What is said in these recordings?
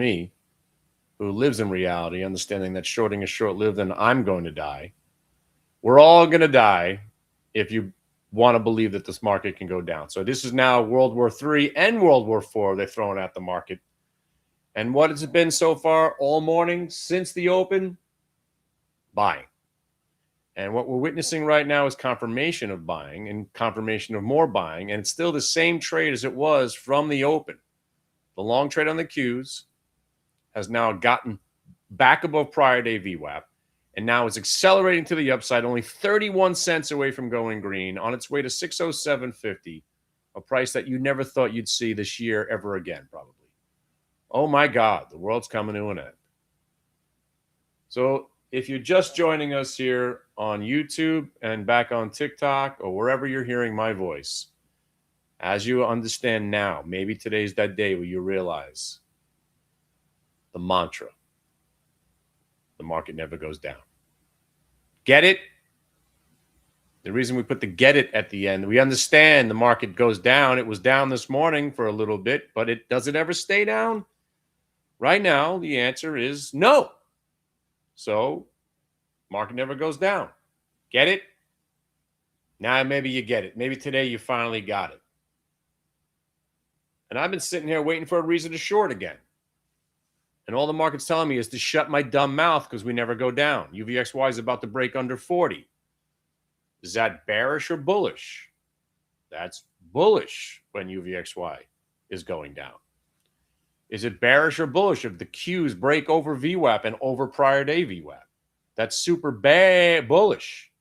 me, who lives in reality, understanding that shorting is short-lived and I'm going to die. We're all going to die if you want to believe that this market can go down. So this is now World War III and World War IV they're throwing at the market. And what has it been so far all morning since the open? Buying. And what we're witnessing right now is confirmation of buying and confirmation of more buying. And it's still the same trade as it was from the open. The long trade on the Qs has now gotten back above prior day VWAP. And now it's accelerating to the upside, only 31 cents away from going green, on its way to 607.50, a price that you never thought you'd see this year ever again, probably. Oh my God, the world's coming to an end. So if you're just joining us here on YouTube and back on TikTok or wherever you're hearing my voice, as you understand now, maybe today's that day where you realize the mantra: the market never goes down. Get it? The reason we put the get it at the end, we understand the market goes down. It was down this morning for a little bit, but does it ever stay down? Right now, the answer is no. So, market never goes down. Get it? Now maybe you get it. Maybe today you finally got it. And I've been sitting here waiting for a reason to short again. And all the market's telling me is to shut my dumb mouth because we never go down. UVXY is about to break under 40. Is that bearish or bullish? That's bullish when UVXY is going down. Is it bearish or bullish if the Qs break over VWAP and over prior day VWAP? That's super bullish.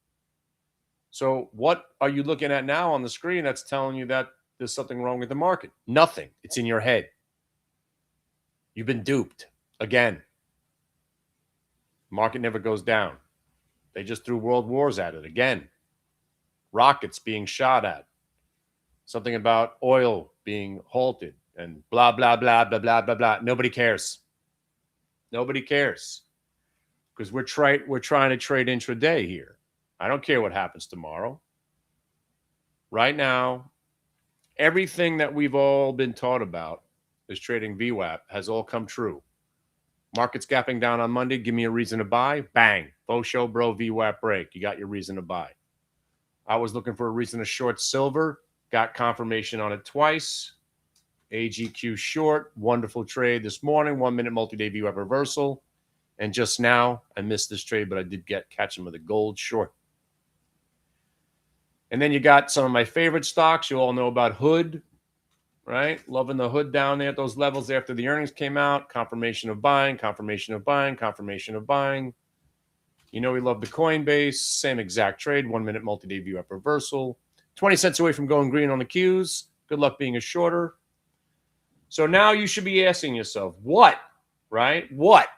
So what are you looking at now on the screen that's telling you that there's something wrong with the market? Nothing. It's in your head. You've been duped again. Market never goes down. They just threw world wars at it again. Rockets being shot at. Something about oil being halted and blah, blah, blah, blah, blah, blah, blah. Nobody cares. Nobody cares. Because we're trying to trade intraday here. I don't care what happens tomorrow. Right now, everything that we've all been taught about is trading VWAP has all come true. Market's gapping down on Monday. Give me a reason to buy. Bang. Faux show, bro. VWAP break. You got your reason to buy. I was looking for a reason to short silver. Got confirmation on it twice. AGQ short. Wonderful trade this morning. 1 minute multi-day VWAP reversal. And just now, I missed this trade, but I did catch him with a gold short. And then you got some of my favorite stocks. You all know about Hood, right? Loving the Hood down there at those levels after the earnings came out. Confirmation of buying, confirmation of buying, confirmation of buying. You know we love the Coinbase. Same exact trade. 1 minute multi-day VWAP reversal. 20 cents away from going green on the Qs. Good luck being a shorter. So now you should be asking yourself, what, right? What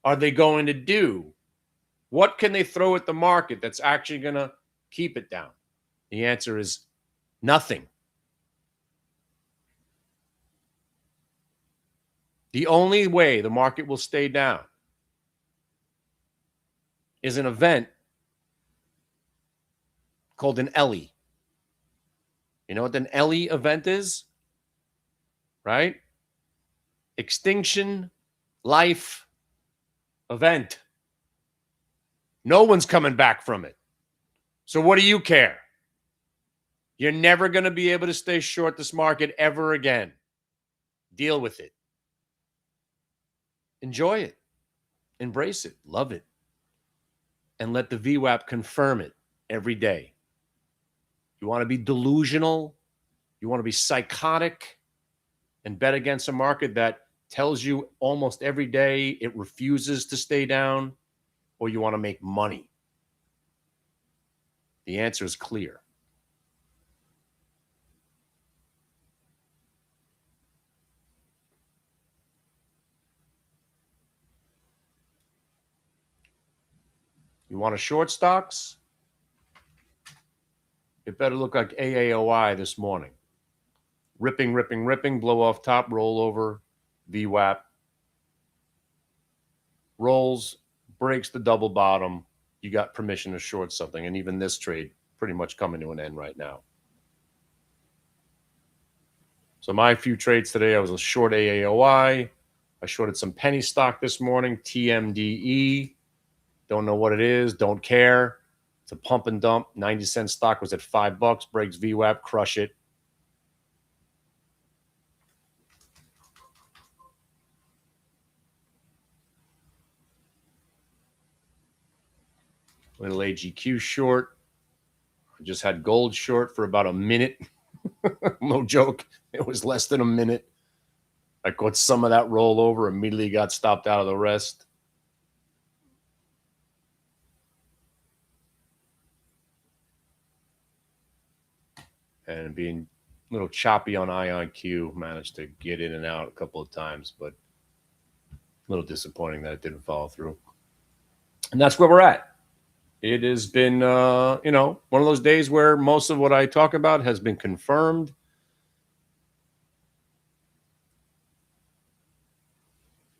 are they going to do? What can they throw at the market that's actually going to keep it down? The answer is nothing. The only way the market will stay down is an event called an ELI. You know what an ELI event is? Right? Extinction, life, event. No one's coming back from it. So what do you care? You're never going to be able to stay short this market ever again. Deal with it. Enjoy it. Embrace it. Love it. And let the VWAP confirm it every day. You want to be delusional? You want to be psychotic and bet against a market that tells you almost every day it refuses to stay down? Or you want to make money? The answer is clear. You want to short stocks? It better look like AAOI this morning. Ripping, ripping, ripping, blow off top, roll over, VWAP. Rolls, breaks the double bottom. You got permission to short something. And even this trade pretty much coming to an end right now. So my few trades today, I was a short AAOI, I shorted some penny stock this morning, TMDE. Don't know what it is. Don't care. It's a pump and dump. 90-cent stock was at $5. Breaks VWAP. Crush it. Little AGQ short. I just had gold short for about a minute. No joke. It was less than a minute. I caught some of that rollover. Immediately got stopped out of the rest. And being a little choppy on IonQ, managed to get in and out a couple of times, but a little disappointing that it didn't follow through. And that's where we're at. It has been, one of those days where most of what I talk about has been confirmed.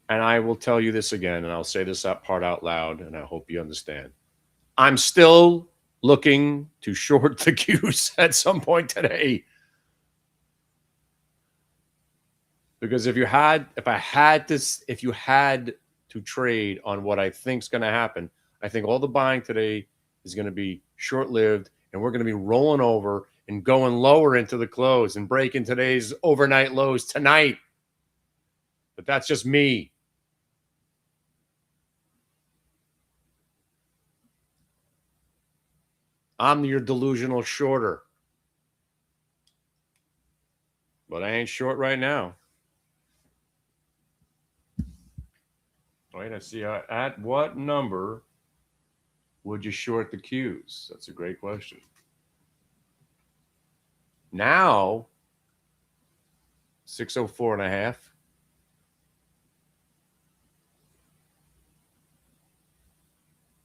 And I will tell you this again, and I'll say this part out loud, and I hope you understand. I'm still looking to short the Qs at some point today. Because if you had to trade on what I think is going to happen, I think all the buying today is going to be short-lived, and we're going to be rolling over and going lower into the close and breaking today's overnight lows tonight. But that's just me. I'm your delusional shorter. But I ain't short right now. Wait, I see. At what number would you short the Qs? That's a great question. Now, 604.5.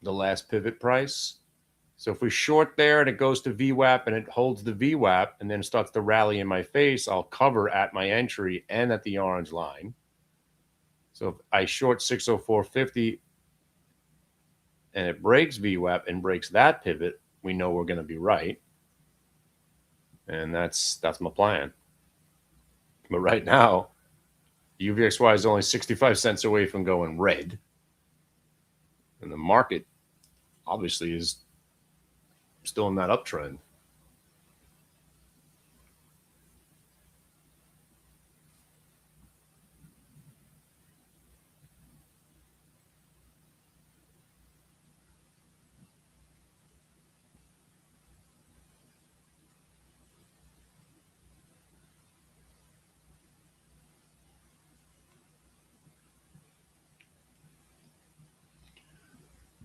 The last pivot price. So if we short there and it goes to VWAP and it holds the VWAP and then starts to rally in my face, I'll cover at my entry and at the orange line. So if I short 604.50 and it breaks VWAP and breaks that pivot, we know we're going to be right. And that's my plan. But right now, UVXY is only 65 cents away from going red. And the market obviously is still in that uptrend.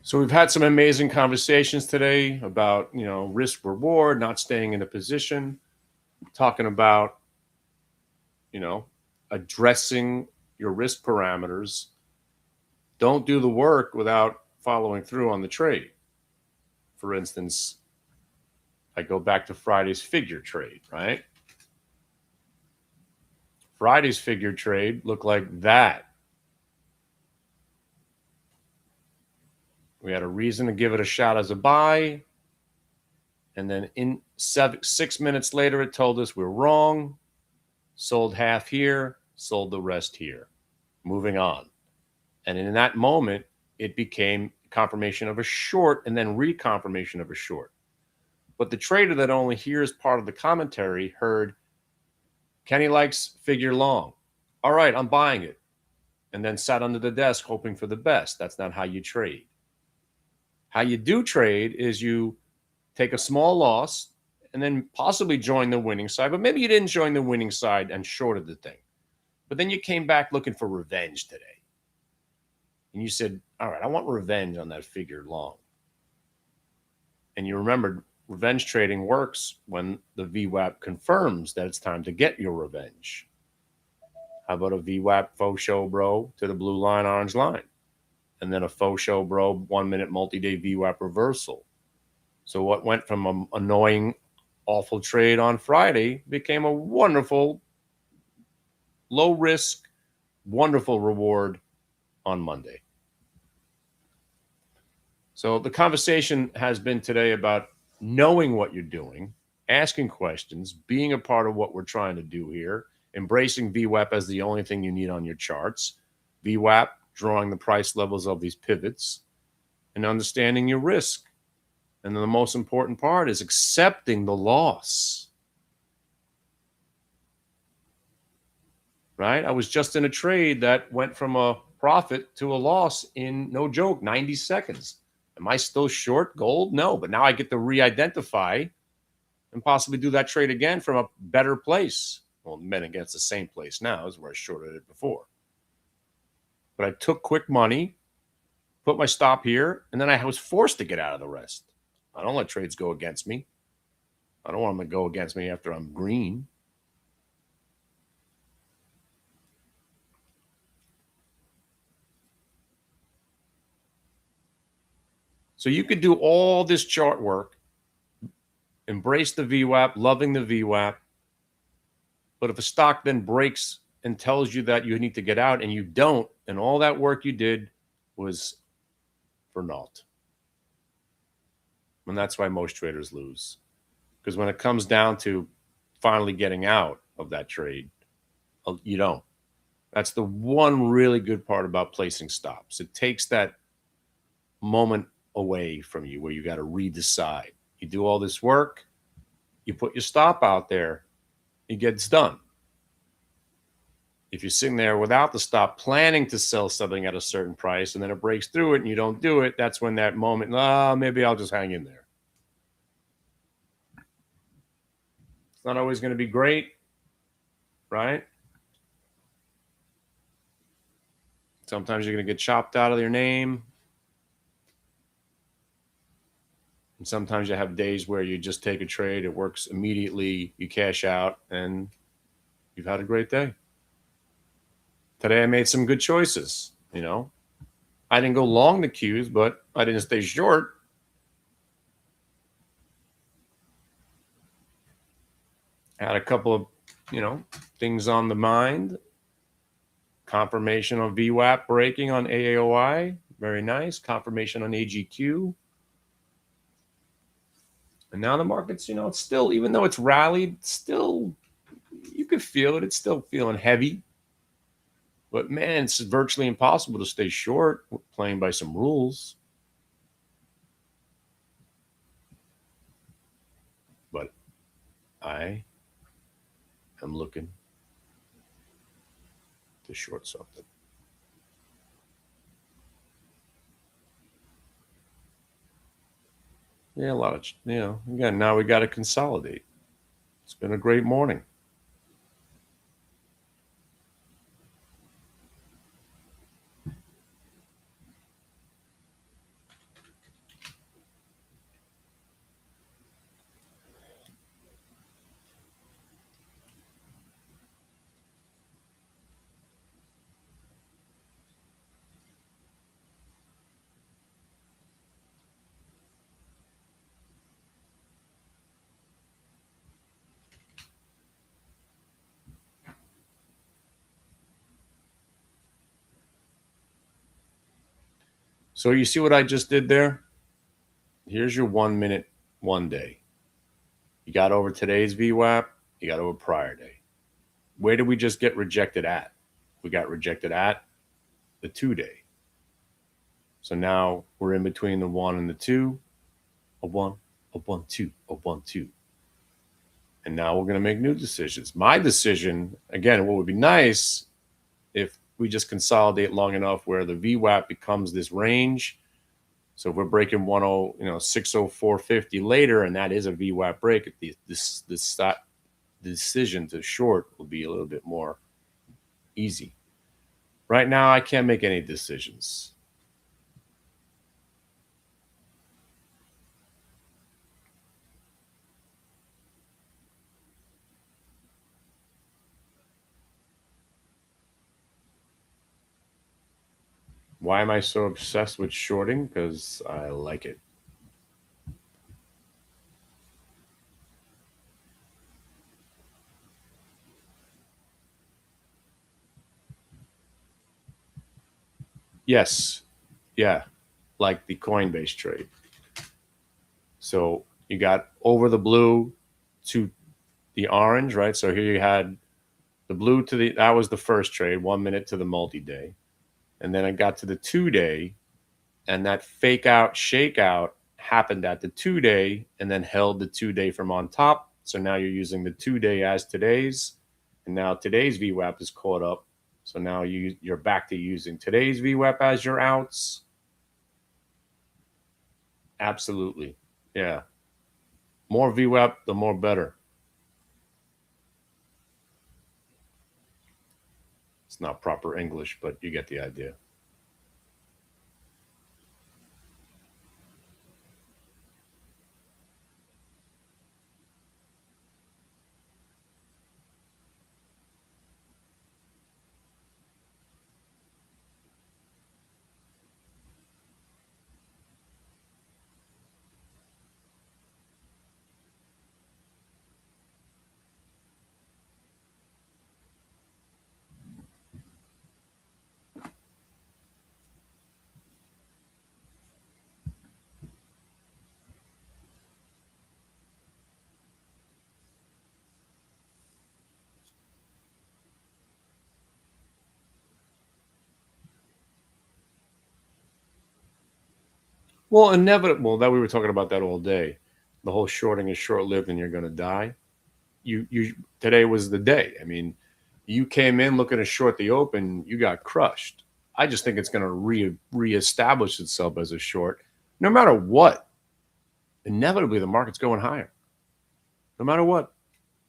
So we've had some amazing conversations today about, risk reward, not staying in a position, talking about, addressing your risk parameters. Don't do the work without following through on the trade. For instance, I go back to Friday's figure trade, right? Friday's figure trade looked like that. We had a reason to give it a shot as a buy. And then 6 minutes later, it told us we're wrong. Sold half here, sold the rest here. Moving on. And in that moment, it became confirmation of a short and then reconfirmation of a short. But the trader that only hears part of the commentary heard, Kenny likes figure long. All right, I'm buying it. And then sat under the desk hoping for the best. That's not how you trade. How you do trade is you take a small loss and then possibly join the winning side. But maybe you didn't join the winning side and shorted the thing. But then you came back looking for revenge today. And you said, all right, I want revenge on that figure long. And you remembered revenge trading works when the VWAP confirms that it's time to get your revenge. How about a VWAP faux show, bro, to the blue line, orange line? And then a faux show, bro, 1 minute multi-day VWAP reversal. So what went from an annoying, awful trade on Friday became a wonderful, low risk, wonderful reward on Monday. So the conversation has been today about knowing what you're doing, asking questions, being a part of what we're trying to do here, embracing VWAP as the only thing you need on your charts, VWAP, drawing the price levels of these pivots, and understanding your risk. And then the most important part is accepting the loss. Right? I was just in a trade that went from a profit to a loss in, no joke, 90 seconds. Am I still short gold? No, but now I get to re-identify and possibly do that trade again from a better place. Well, men against the same place now is where I shorted it before. But I took quick money, put my stop here, and then I was forced to get out of the rest. I don't let trades go against me. I don't want them to go against me after I'm green. So you could do all this chart work, embrace the VWAP, loving the VWAP. But if a stock then breaks and tells you that you need to get out and you don't, and all that work you did was for naught. And that's why most traders lose. Because when it comes down to finally getting out of that trade, you don't. That's the one really good part about placing stops. It takes that moment away from you where you got to redecide. You do all this work, you put your stop out there, it gets done. If you're sitting there without the stop, planning to sell something at a certain price, and then it breaks through it and you don't do it, that's when that moment, maybe I'll just hang in there. It's not always going to be great, right? Sometimes you're going to get chopped out of your name. And sometimes you have days where you just take a trade, it works immediately, you cash out, and you've had a great day. Today I made some good choices, you know. I didn't go long the Qs, but I didn't stay short. Had a couple of, things on the mind. Confirmation on VWAP breaking on AAOI. Very nice. Confirmation on AGQ. And now the market's, it's still, even though it's rallied, still, you could feel it. It's still feeling heavy. But man, it's virtually impossible to stay short playing by some rules. But I am looking to short something. Yeah, a lot of, again, now we got to consolidate. It's been a great morning. So you see what I just did there? Here's your 1 minute, 1 day. You got over today's VWAP, you got over prior day. Where did we just get rejected at? We got rejected at the 2 day. So now we're in between the 1 and the 2. A 1, a 1, 2, a 1, 2. And now we're going to make new decisions. My decision, again, what would be nice if we just consolidate long enough where the VWAP becomes this range. So if we're breaking 604.50 later, and that is a VWAP break, this decision to short will be a little bit more easy. Right now, I can't make any decisions. Why am I so obsessed with shorting? Because I like it. Yes. Yeah. Like the Coinbase trade. So you got over the blue to the orange, right? So here you had the blue that was the first trade, 1 minute to the multi-day. And then I got to the 2-day, and that fake out, shake out happened at the 2-day and then held the 2-day from on top. So now you're using the 2-day as today's, and now today's VWAP is caught up. So now you're back to using today's VWAP as your outs. Absolutely. Yeah. More VWAP, the more better. It's not proper English, but you get the idea. Well, inevitable that we were talking about that all day. The whole shorting is short lived and you're going to die. You today was the day. I mean, you came in looking to short the open, you got crushed. I just think it's going to reestablish itself as a short, no matter what. Inevitably, the market's going higher, no matter what.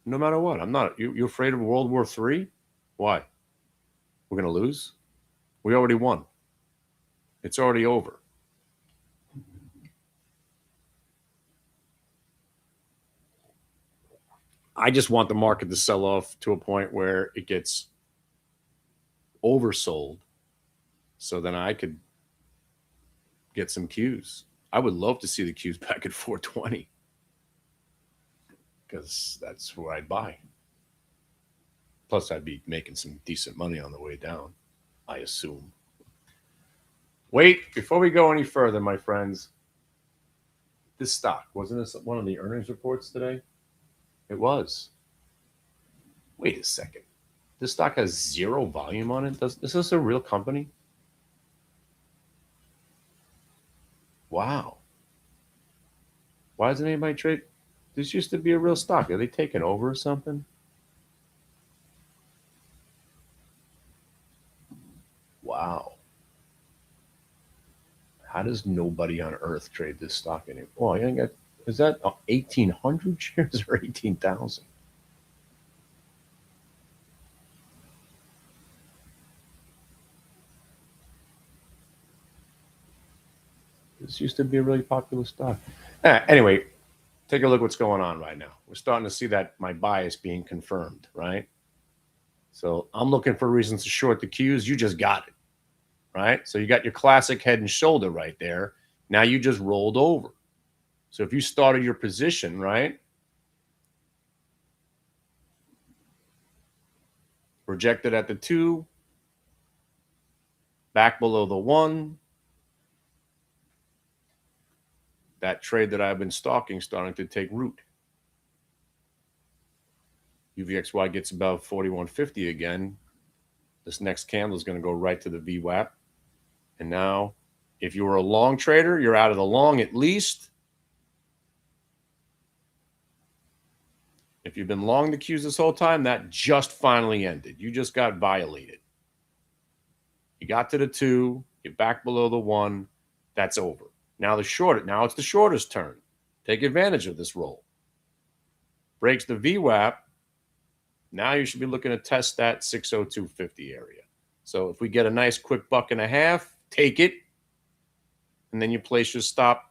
No matter what. I'm not. You afraid of World War III? Why? We're going to lose. We already won. It's already over. I just want the market to sell off to a point where it gets oversold, so then I could get some Qs. I would love to see the Qs back at 420 because that's where I'd buy. Plus, I'd be making some decent money on the way down, I assume. Wait, before we go any further, my friends, this stock, wasn't this one of the earnings reports today? It was. Wait a second. This stock has zero volume on it. Is this a real company? Wow. Why doesn't anybody trade? This used to be a real stock. Are they taking over or something? Wow. How does nobody on earth trade this stock anymore? Oh, I got, is that 1,800 shares or 18,000? This used to be a really popular stock. Anyway, take a look what's going on right now. We're starting to see that my bias being confirmed, right? So I'm looking for reasons to short the Qs. You just got it, right? So you got your classic head and shoulder right there. Now you just rolled over. So if you started your position, right, rejected at the 2, back below the 1, that trade that I've been stalking starting to take root. UVXY gets above 4150 again. This next candle is going to go right to the VWAP. And now, if you were a long trader, you're out of the long at least. If you've been long the Qs this whole time, that just finally ended. You just got violated. You got to the 2, you're back below the 1. That's over. Now it's the shorter's turn. Take advantage of this roll. Breaks the VWAP. Now you should be looking to test that 602.50 area. So if we get a nice quick $1.50, take it. And then you place your stop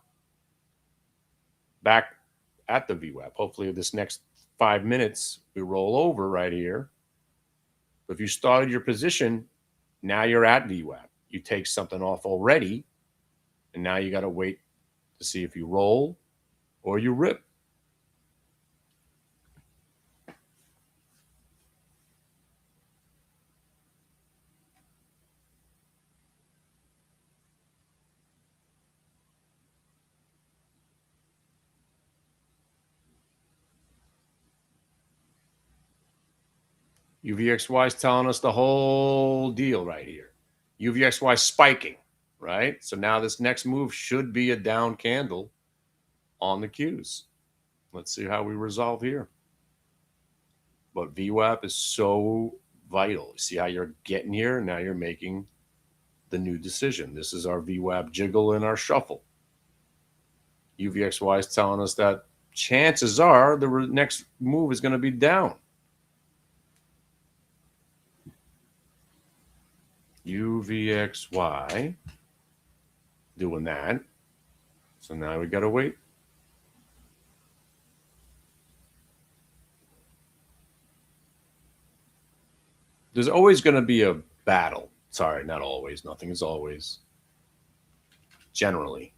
back at the VWAP. Hopefully this next 5 minutes we roll over right here. But if you started your position, now you're at VWAP. You take something off already, and now you got to wait to see if you roll or you rip. UVXY is telling us the whole deal right here. UVXY spiking, right? So now this next move should be a down candle on the Qs. Let's see how we resolve here. But VWAP is so vital. See how you're getting here? Now you're making the new decision. This is our VWAP jiggle in our shuffle. UVXY is telling us that chances are the next move is going to be down. UVXY doing that. So now we got to wait. There's always going to be a battle. Sorry, not always. Nothing is always. Generally.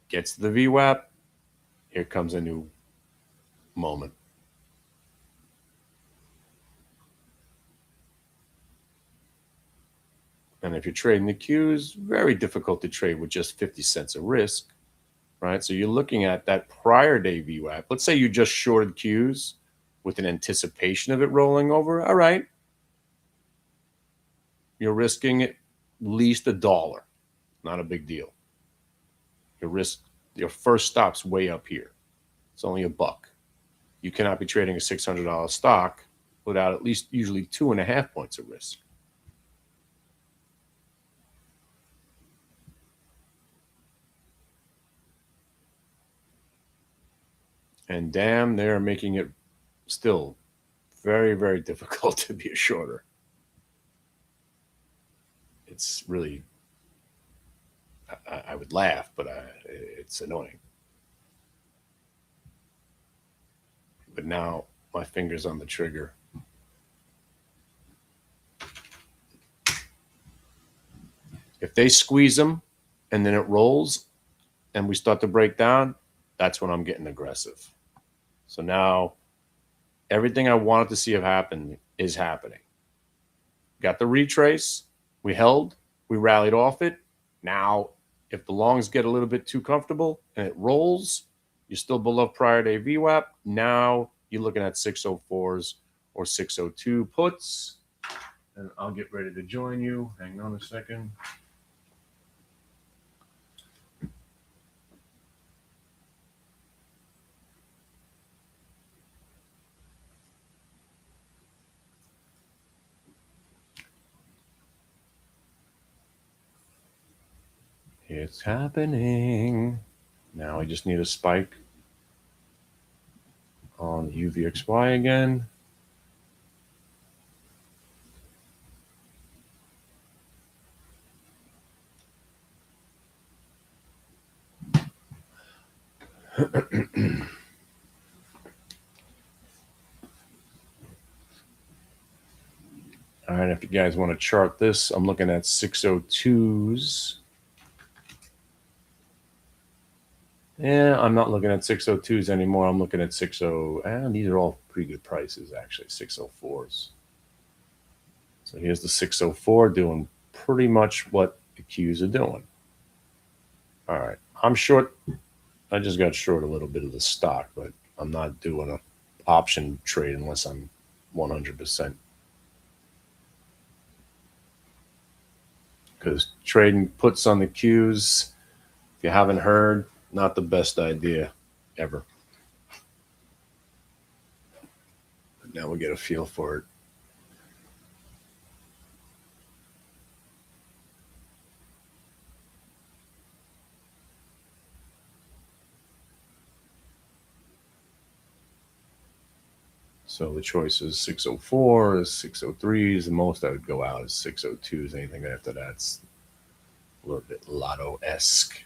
Gets to the VWAP. Here comes a new moment. And if you're trading the Qs, very difficult to trade with just 50 cents of risk, right? So you're looking at that prior day VWAP. Let's say you just shorted Qs with an anticipation of it rolling over. All right. You're risking at least $1. Not a big deal. Your first stop's way up here. It's only $1. You cannot be trading a $600 stock without at least usually 2.5 points of risk. And damn, they're making it still very, very difficult to be a shorter. It's really, I would laugh, but it's annoying. But now my finger's on the trigger. If they squeeze them and then it rolls and we start to break down, that's when I'm getting aggressive. So now everything I wanted to see have happened is happening. Got the retrace. We held. We rallied off it. Now, if the longs get a little bit too comfortable and it rolls, you're still below prior day VWAP. Now you're looking at 604s or 602 puts. And I'll get ready to join you. Hang on a second. It's happening. Now I just need a spike on UVXY again. All right, if you guys want to chart this, I'm looking at 602s. Yeah, I'm not looking at 602s anymore. I'm looking at 60. And these are all pretty good prices, actually, 604s. So here's the 604 doing pretty much what the Qs are doing. All right, I'm short. I just got short a little bit of the stock, but I'm not doing an option trade unless I'm 100%. Because trading puts on the Qs, if you haven't heard, not the best idea ever. But now we get a feel for it. So the choice is 604, 603s. The most I would go out is 602s. Anything after that's a little bit lotto-esque.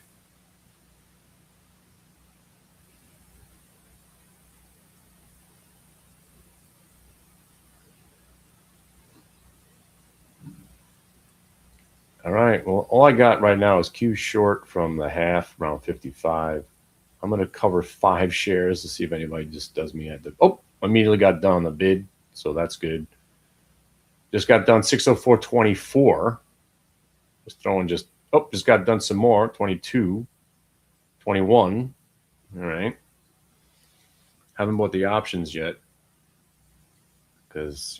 All right. Well, all I got right now is Q short from the half, around 55. I'm going to cover 5 shares to see if anybody just does me at the. Oh, immediately got done on the bid. So that's good. Just got done 604.24. Just throwing just got done some more. 22, 21. All right. Haven't bought the options yet. Because,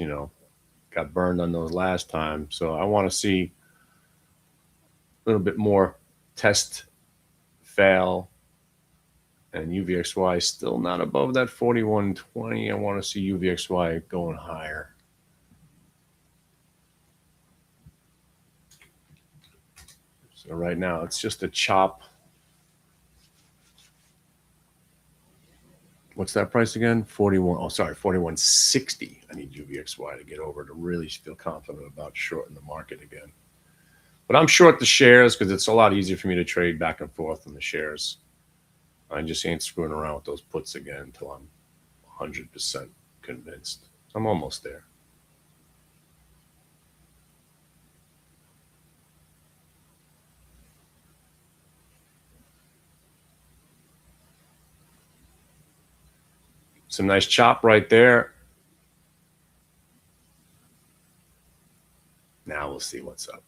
got burned on those last time. So I want to see a little bit more test fail. And UVXY still not above that 4120. I want to see UVXY going higher. So right now it's just a chop. What's that price again? 41. Oh, sorry, 4160. I need UVXY to get over to really feel confident about shorting the market again. But I'm short the shares because it's a lot easier for me to trade back and forth on the shares. I just ain't screwing around with those puts again until I'm 100% convinced. I'm almost there. Some nice chop right there. Now we'll see what's up.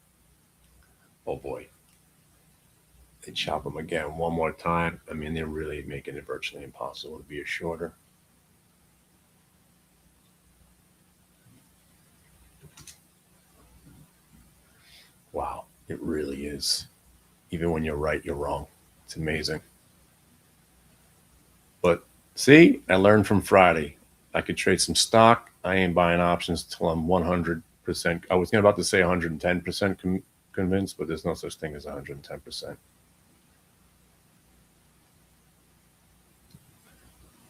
Oh boy. They chop them again one more time. I mean, they're really making it virtually impossible to be a shorter. Wow, it really is. Even when you're right, you're wrong. It's amazing. But see, I learned from Friday. I could trade some stock. I ain't buying options till I'm 100%. I was about to say 110% convinced, but there's no such thing as 110%.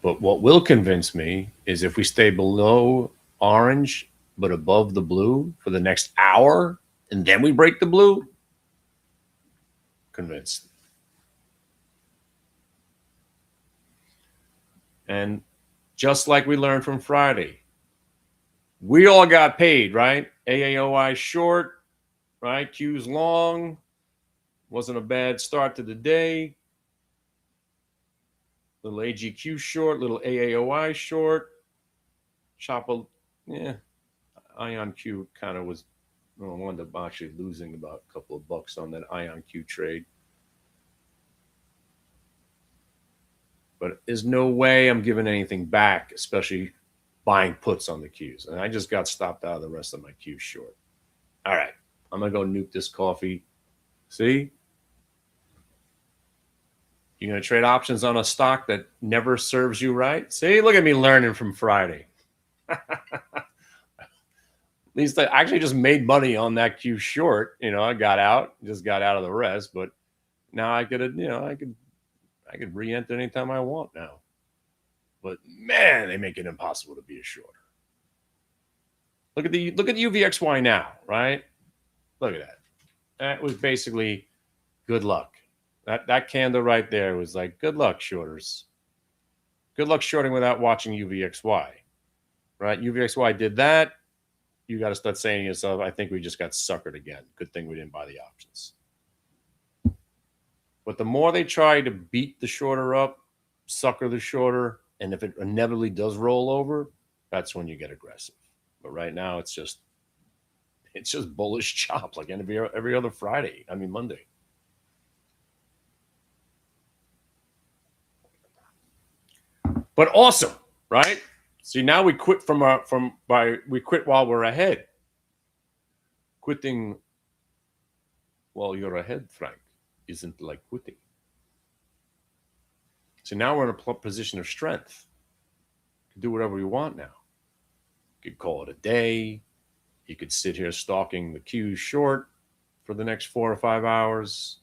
But what will convince me is if we stay below orange but above the blue for the next hour and then we break the blue, convinced. And just like we learned from Friday, we all got paid, right? AAOI short, right? Q's long. Wasn't a bad start to the day. Little AGQ short, little AAOI short. Chop a, yeah. Ion Q kind of was, I wound up actually losing about a couple of bucks on that Ion Q trade. But there's no way I'm giving anything back, especially buying puts on the Qs. And I just got stopped out of the rest of my Qs short. All right, I'm going to go nuke this coffee. See? You're going to trade options on a stock that never serves you right? See, look at me learning from Friday. At least I actually just made money on that Q short. You know, I got out, just got out of the rest. But now I could, you know, I could re-enter anytime I want now. But man, they make it impossible to be a shorter. Look at the UVXY now, right? Look at that. That was basically good luck. That candle right there was like, good luck, shorters. Good luck shorting without watching UVXY, right? UVXY did that. You got to start saying to yourself, I think we just got suckered again. Good thing we didn't buy the options. But the more they try to beat the shorter up, sucker the shorter, and if it inevitably does roll over, that's when you get aggressive. But right now, it's just bullish chop like every other Friday. I mean, Monday. But awesome, right? See, now we quit we quit while we're ahead. Quitting while you're ahead, Frank, isn't like quitting. So now we're in a position of strength. We can do whatever we want now. You could call it a day. You could sit here stalking the Qs short for the next 4 or 5 hours.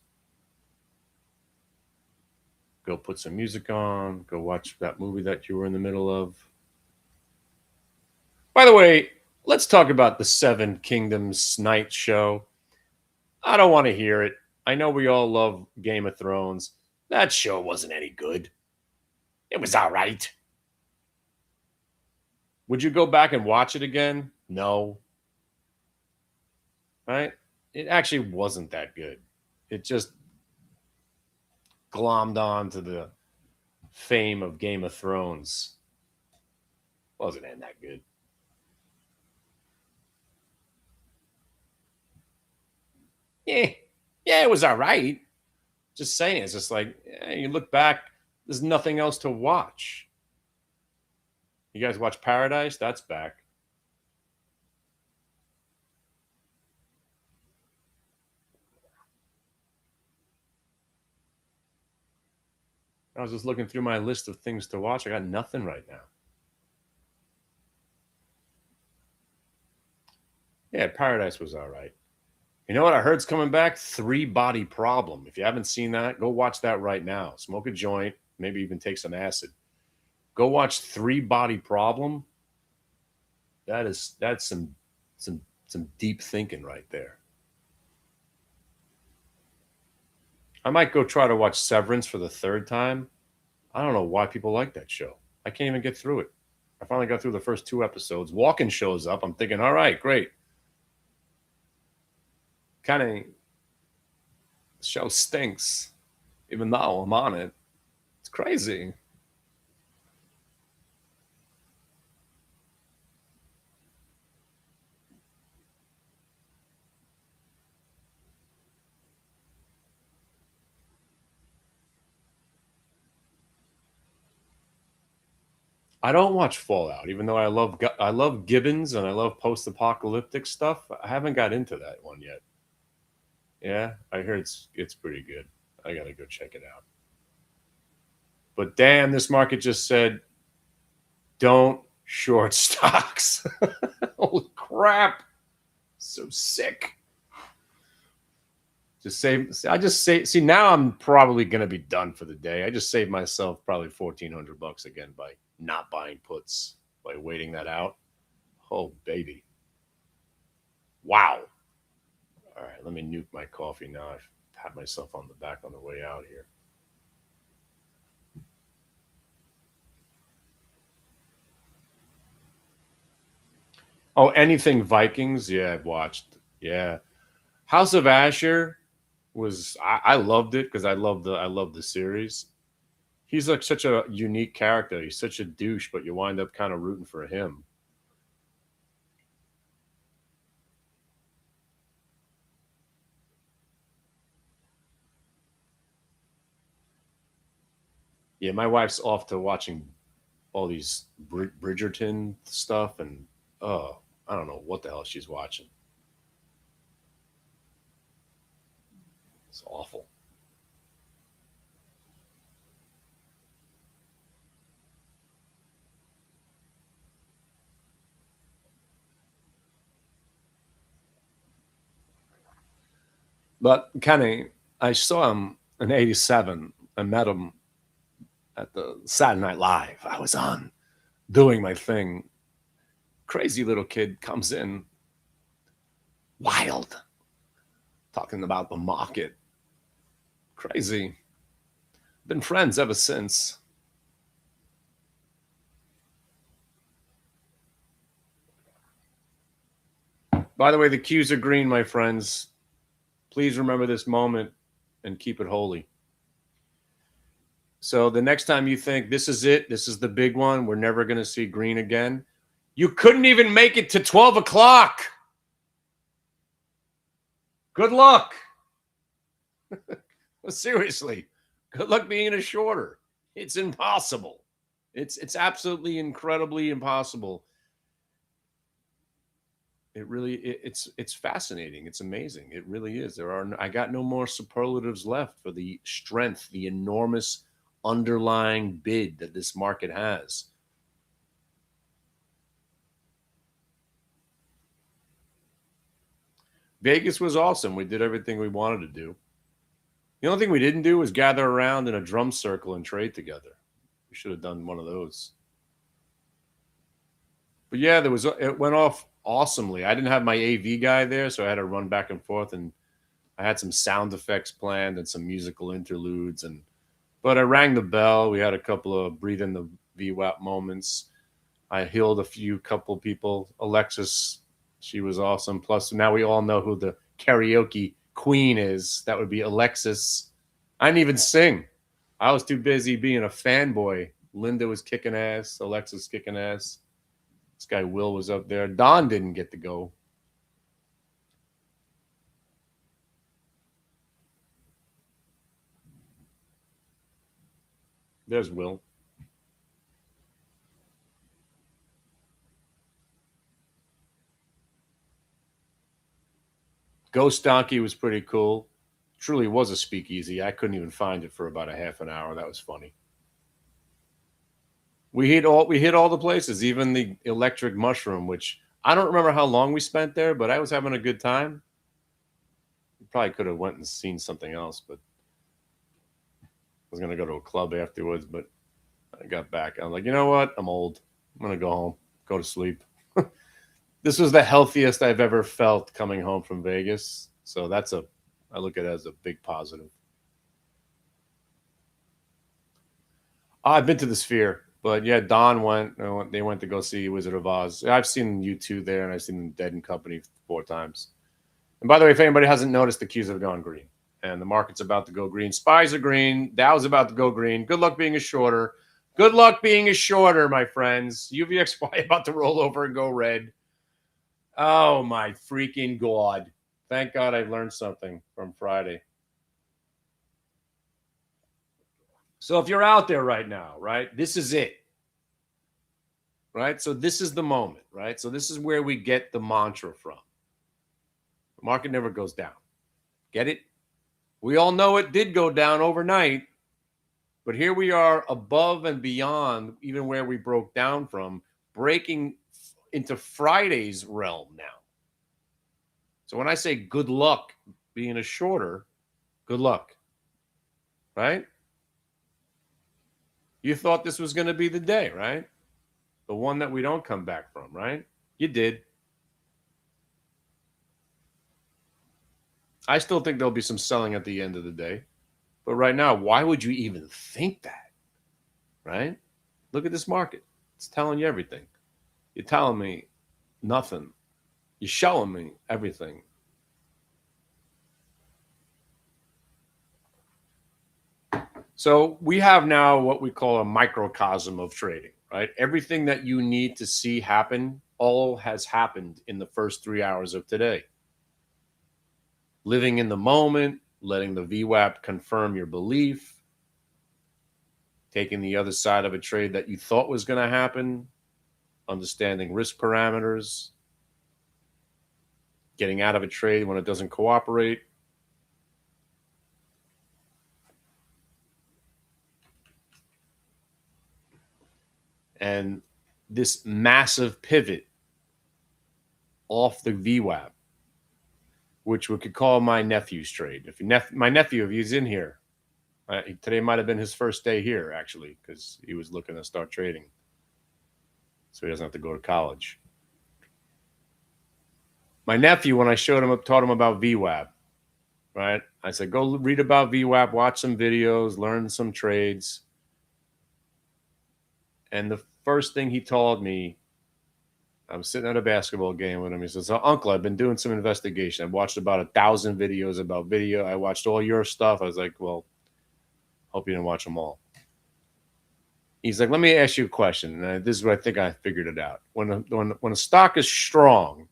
Go put some music on. Go watch that movie that you were in the middle of. By the way, let's talk about the Seven Kingdoms night show. I don't want to hear it. I know we all love Game of Thrones. That show wasn't any good. It was all right. Would you go back and watch it again? No. Right? It actually wasn't that good. It just glommed on to the fame of Game of Thrones. Wasn't that good. Yeah, it was all right. Just saying, it's just like, you look back, there's nothing else to watch. You guys watch Paradise? That's back. I was just looking through my list of things to watch. I got nothing right now. Yeah, Paradise was all right. You know what I heard's coming back? Three Body Problem. If you haven't seen that, go watch that right now. Smoke a joint, maybe even take some acid. Go watch Three Body Problem. That's some deep thinking right there. I might go try to watch Severance for the third time. I don't know why people like that show. I can't even get through it. I finally got through the first two episodes. Walken shows up. I'm thinking, all right, great. Kind of show stinks, even though I'm on it. It's crazy. I don't watch Fallout, even though I love Gibbons and I love post-apocalyptic stuff. I haven't got into that one yet. Yeah, I heard it's pretty good. I gotta go check it out. But damn, this market just said don't short stocks. Holy crap! So sick. Just save. I just say. See, now I'm probably gonna be done for the day. I just saved myself probably $1,400 again by not buying puts, by waiting that out. Oh baby! Wow. All right, let me nuke my coffee now. I've pat myself on the back on the way out here. Oh, anything Vikings? Yeah, I've watched. Yeah, House of Asher was. I loved it because I love the series. He's like such a unique character. He's such a douche, but you wind up kind of rooting for him. Yeah, my wife's off to watching all these Bridgerton stuff, and oh, I don't know what the hell she's watching. It's awful. But Kenny, I saw him in '87. I met him at the Saturday Night Live. I was on doing my thing. Crazy little kid comes in, wild, talking about the market. Crazy. Been friends ever since. By the way, the cues are green, my friends. Please remember this moment and keep it holy. So the next time you think this is it, this is the big one, we're never going to see green again, you couldn't even make it to 12 o'clock. Good luck. Well, seriously, good luck being a shorter. It's impossible. It's absolutely incredibly impossible. It's fascinating. It's amazing. It really is. I got no more superlatives left for the strength, the enormous underlying bid that this market has. Vegas was awesome. We did everything we wanted to do. The only thing we didn't do was gather around in a drum circle and trade together. We should have done one of those. But yeah, it went off awesomely. I didn't have my AV guy there, so I had to run back and forth, and I had some sound effects planned and some musical interludes. But I rang the bell. We had a couple of breathe in the VWAP moments. I healed a few couple people. Alexis, she was awesome. Plus, now we all know who the karaoke queen is. That would be Alexis. I didn't even sing. I was too busy being a fanboy. Linda was kicking ass. Alexis kicking ass. This guy Will was up there. Don didn't get to go. There's Will. Ghost Donkey was pretty cool. Truly was a speakeasy. I couldn't even find it for about a half an hour. That was funny. We hit all the places, even the electric mushroom, which I don't remember how long we spent there, but I was having a good time. We probably could have went and seen something else, but I was gonna go to a club afterwards, but I got back. I'm like, you know what? I'm old. I'm gonna go home, go to sleep. This was the healthiest I've ever felt coming home from Vegas. So I look at it as a big positive. I've been to the Sphere, but yeah, Don went. They went to go see Wizard of Oz. I've seen U2 there, and I've seen Dead and Company 4 times. And by the way, if anybody hasn't noticed, the Qs have gone green, and the market's about to go green. Spies are green. Dow's about to go green. Good luck being a shorter. Good luck being a shorter, my friends. UVXY about to roll over and go red. Oh my freaking God! Thank God I learned something from Friday. So if you're out there right now, right, this is it. Right? So this is the moment, right? So this is where we get the mantra from. The market never goes down. Get it? We all know it did go down overnight, but here we are above and beyond even where we broke down from, breaking into Friday's realm now. So when I say good luck being a shorter, good luck. Right? You thought this was going to be the day, right? The one that we don't come back from, right? You did. I still think there'll be some selling at the end of the day. But right now, why would you even think that? Right? Look at this market. It's telling you everything. You're telling me nothing. You're showing me everything. So we have now what we call a microcosm of trading, right? Everything that you need to see happen all has happened in the first 3 hours of today. Living in the moment, letting the VWAP confirm your belief, taking the other side of a trade that you thought was going to happen, understanding risk parameters, getting out of a trade when it doesn't cooperate. And this massive pivot off the VWAP, which we could call my nephew's trade. If my nephew, if he's in here, today might have been his first day here, actually, because he was looking to start trading. So he doesn't have to go to college. My nephew, when I taught him about VWAP, right? I said, go read about VWAP, watch some videos, learn some trades. And the first thing he told me, I was sitting at a basketball game with him. He says, so, Uncle, I've been doing some investigation. I've watched about 1,000 videos about video. I watched all your stuff. I was like, well, hope you didn't watch them all. He's like, let me ask you a question. And this is what I think I figured it out. When a stock is strong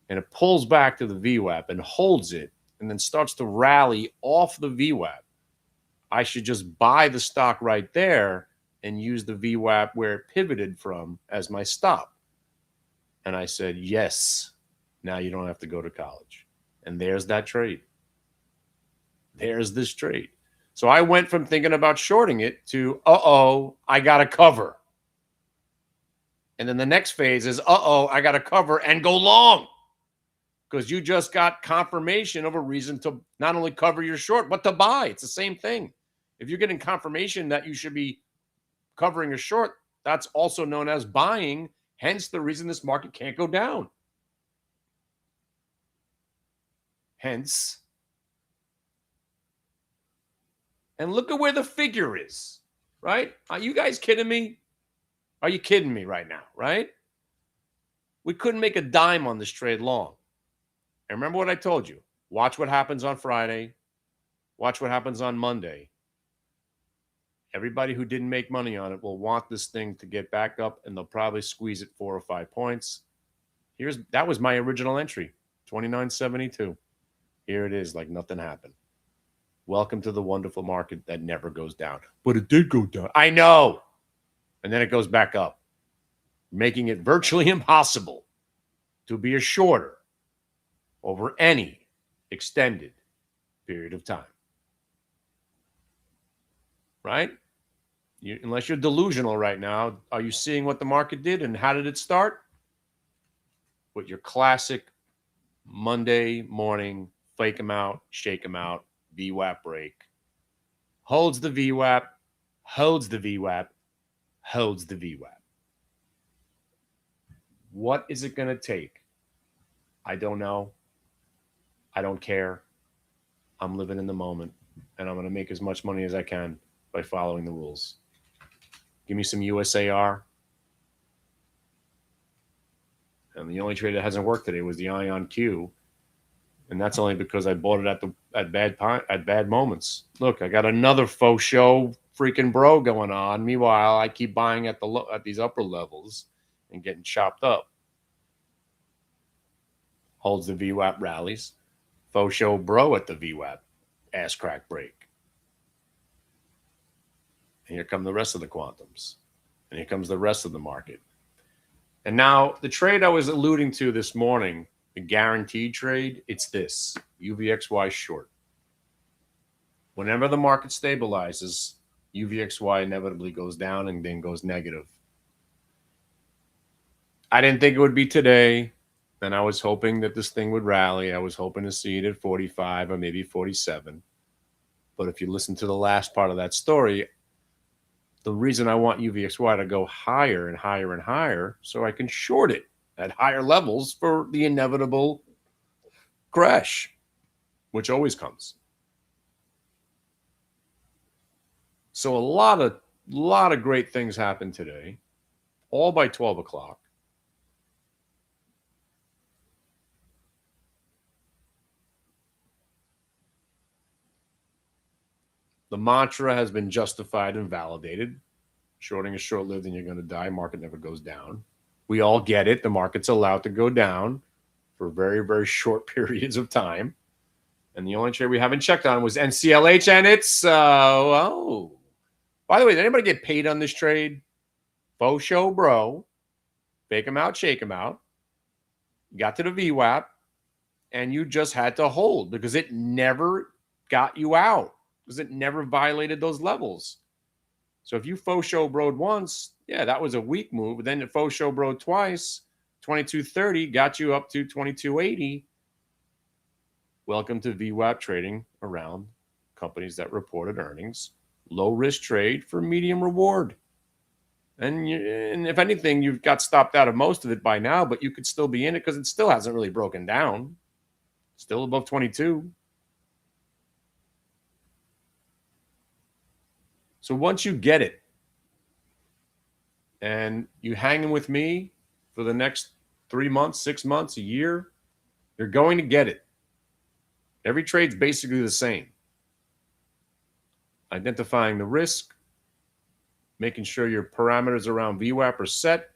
and it pulls back to the VWAP and holds it and then starts to rally off the VWAP, I should just buy the stock right there and use the VWAP where it pivoted from as my stop. And I said, yes, now you don't have to go to college. And there's that trade. There's this trade. So I went from thinking about shorting it to, I got to cover. And then the next phase is, I got to cover and go long. Because you just got confirmation of a reason to not only cover your short, but to buy. It's the same thing. If you're getting confirmation that you should be covering a short, that's also known as buying. Hence the reason this market can't go down. Hence. And look at where the figure is, right? Are you guys kidding me? Are you kidding me right now, right? We couldn't make a dime on this trade long. And remember what I told you. Watch what happens on Friday. Watch what happens on Monday. Everybody who didn't make money on it will want this thing to get back up, and they'll probably squeeze it 4 or 5 points. That was my original entry, 29.72. Here it is, like nothing happened. Welcome to the wonderful market that never goes down. But it did go down. I know. And then it goes back up, making it virtually impossible to be a shorter over any extended period of time. Right? Unless you're delusional right now, are you seeing what the market did and how did it start? With your classic Monday morning, fake them out, shake them out, VWAP break. Holds the VWAP, holds the VWAP, holds the VWAP. What is it going to take? I don't know. I don't care. I'm living in the moment, and I'm going to make as much money as I can by following the rules. Give me some USAR. And the only trade that hasn't worked today was the Ion Q, and that's only because I bought it at bad moments. Look, I got another faux show freaking bro going on. Meanwhile, I keep buying at these upper levels and getting chopped up. Holds the VWAP rallies. Faux show bro at the VWAP ass crack break. And here come the rest of the quantums. And here comes the rest of the market. And now the trade I was alluding to this morning, the guaranteed trade, it's this, UVXY short. Whenever the market stabilizes, UVXY inevitably goes down and then goes negative. I didn't think it would be today, and I was hoping that this thing would rally. I was hoping to see it at 45 or maybe 47. But if you listen to the last part of that story, the reason I want UVXY to go higher and higher and higher so I can short it at higher levels for the inevitable crash, which always comes. So a lot of great things happened today, all by 12 o'clock. The mantra has been justified and validated. Shorting is short-lived and you're going to die. Market never goes down. We all get it. The market's allowed to go down for very, very short periods of time. And the only trade we haven't checked on was NCLH, and it's, oh. By the way, did anybody get paid on this trade? Faux show, bro. Fake them out, shake them out. You got to the VWAP, and you just had to hold because it never got you out. Because it never violated those levels. So if you faux show broed once, yeah, that was a weak move. But then the faux show broed twice, 22.30 got you up to 22.80. Welcome to VWAP trading around companies that reported earnings. Low risk trade for medium reward. And if anything, you've got stopped out of most of it by now, but you could still be in it because it still hasn't really broken down. Still above 22. So once you get it and you hanging with me for the next 3 months, 6 months, a year, you're going to get it. Every trade's basically the same. Identifying the risk, making sure your parameters around VWAP are set,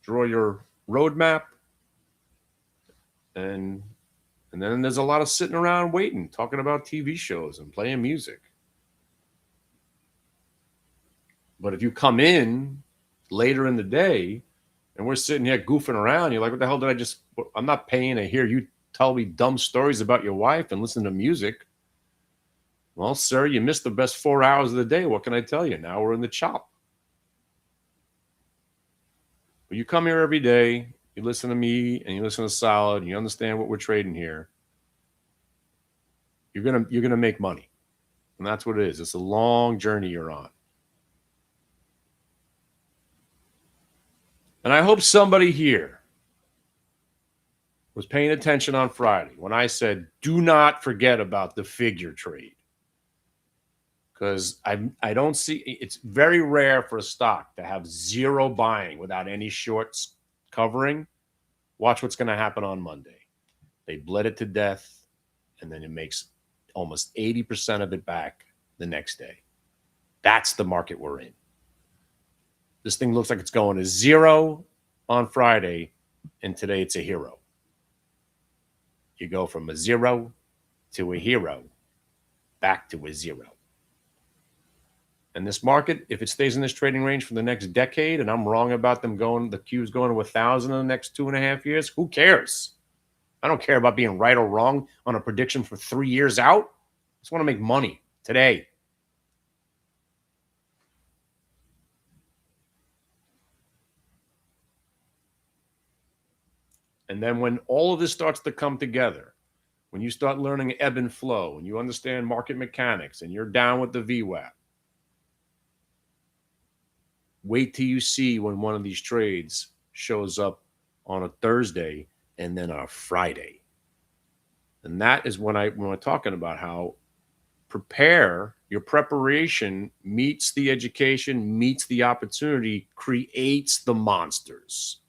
draw your roadmap, and then there's a lot of sitting around waiting, talking about TV shows and playing music. But if you come in later in the day and we're sitting here goofing around, you're like, what the hell did I just, I'm not paying to hear you tell me dumb stories about your wife and listen to music. Well, sir, you missed the best 4 hours of the day. What can I tell you? Now we're in the chop. But you come here every day, you listen to me and you listen to Solid, and you understand what we're trading here. You're gonna make money. And that's what it is. It's a long journey you're on. And I hope somebody here was paying attention on Friday when I said, do not forget about the figure trade. Because I don't see, it's very rare for a stock to have zero buying without any shorts covering. Watch what's going to happen on Monday. They bled it to death, and then it makes almost 80% of it back the next day. That's the market we're in. This thing looks like it's going to zero on Friday, and today it's a hero. You go from a zero to a hero, back to a zero. And this market, if it stays in this trading range for the next decade, and I'm wrong about them going, the Q's going to 1,000 in the next 2.5 years, who cares? I don't care about being right or wrong on a prediction for 3 years out. I just want to make money today. And then when all of this starts to come together, when you start learning ebb and flow and you understand market mechanics and you're down with the VWAP, wait till you see when one of these trades shows up on a Thursday and then a Friday. And that is when we're talking about how your preparation meets the education, meets the opportunity, creates the monsters.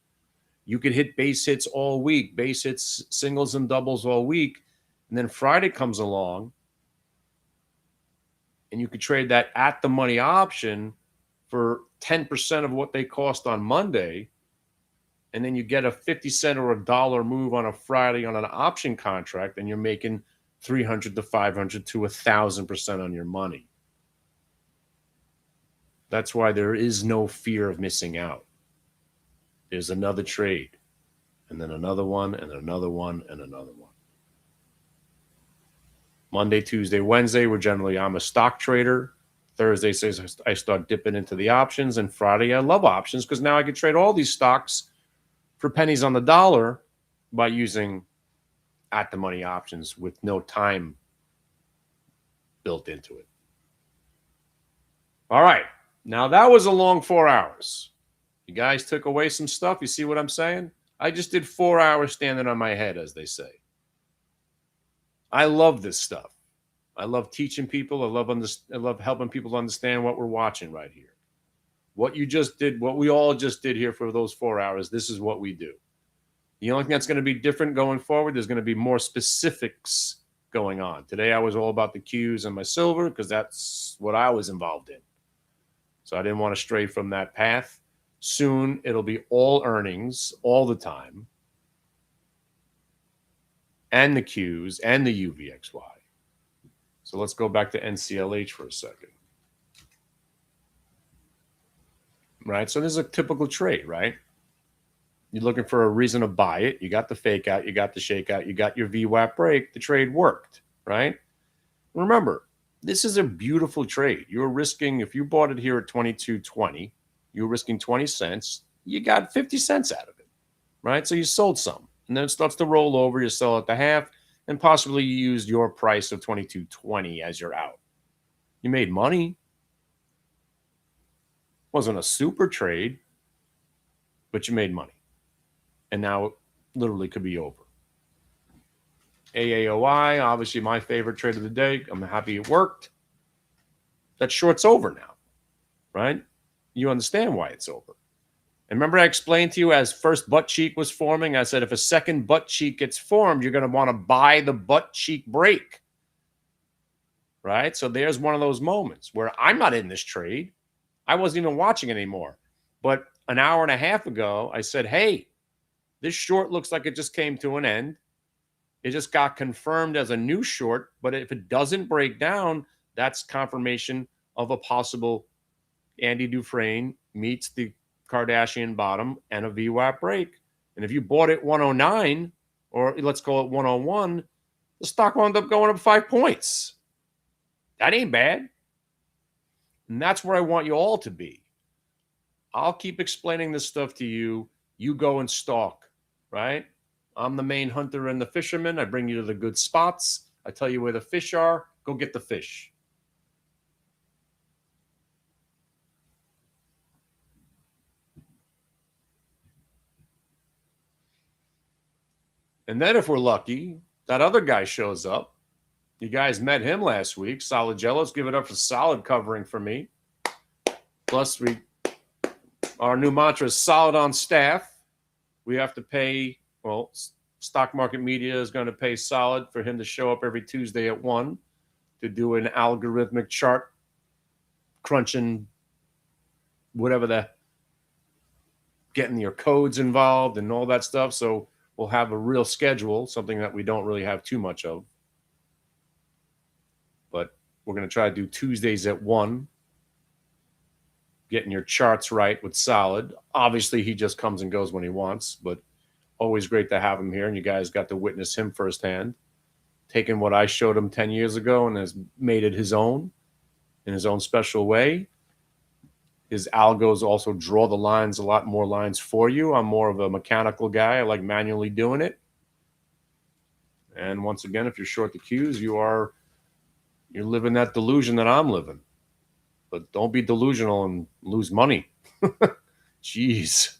You could hit base hits all week, base hits, singles and doubles all week. And then Friday comes along and you could trade that at the money option for 10% of what they cost on Monday. And then you get a 50-cent or $1 move on a Friday on an option contract, and you're making 300 to 500 to 1,000% on your money. That's why there is no fear of missing out. There's another trade, and then another one, and another one, and another one. Monday, Tuesday, Wednesday, I'm a stock trader. Thursday says I start dipping into the options, and Friday I love options because now I can trade all these stocks for pennies on the dollar by using at the money options with no time built into it. All right. Now that was a long 4 hours. You guys took away some stuff. You see what I'm saying? I just did 4 hours standing on my head, as they say. I love this stuff. I love teaching people. I love helping people understand what we're watching right here. What you just did, what we all just did here for those 4 hours, this is what we do. The only thing that's going to be different going forward, there's going to be more specifics going on. Today I was all about the Qs and my silver because that's what I was involved in. So I didn't want to stray from that path. Soon it'll be all earnings all the time. And the Qs and the UVXY. So let's go back to NCLH for a second. Right? So this is a typical trade, right? You're looking for a reason to buy it. You got the fake out, you got the shake out, you got your VWAP break. The trade worked, right? Remember, this is a beautiful trade. You're risking, if you bought it here at 22.20, you're risking 20 cents. You got 50 cents out of it, right? So you sold some. And then it starts to roll over. You sell at the half, and possibly you used your price of 22.20 as your out. You made money. Wasn't a super trade, but you made money. And now it literally could be over. AAOI, obviously my favorite trade of the day. I'm happy it worked. That short's over now, right? You understand why it's over. And remember I explained to you as first butt cheek was forming, I said if a second butt cheek gets formed, you're going to want to buy the butt cheek break, right? So there's one of those moments where I'm not in this trade. I wasn't even watching anymore. But an hour and a half ago, I said, hey, this short looks like it just came to an end. It just got confirmed as a new short. But if it doesn't break down, that's confirmation of a possible Andy Dufresne meets the Kardashian bottom and a VWAP break. And if you bought it 109, or let's call it 101, the stock wound up going up 5 points. That ain't bad. And that's where I want you all to be. I'll keep explaining this stuff to you. You go and stalk, right? I'm the main hunter and the fisherman. I bring you to the good spots. I tell you where the fish are. Go get the fish. And then if we're lucky, that other guy shows up. You guys met him last week. Solid Jellos. Give it up for solid covering for me. Plus, our new mantra is solid on staff. We have to pay, well, Stock Market Media is going to pay solid for him to show up every Tuesday at 1 to do an algorithmic chart crunching, whatever getting your codes involved and all that stuff. So we'll have a real schedule, something that we don't really have too much of. But we're going to try to do Tuesdays at 1, getting your charts right with solid. Obviously, he just comes and goes when he wants, but always great to have him here. And you guys got to witness him firsthand, taking what I showed him 10 years ago and has made it his own in his own special way. His algos also draw the lines, a lot more lines for you. I'm more of a mechanical guy. I like manually doing it. And once again, if you're short the Qs, you're living that delusion that I'm living. But don't be delusional and lose money. Jeez.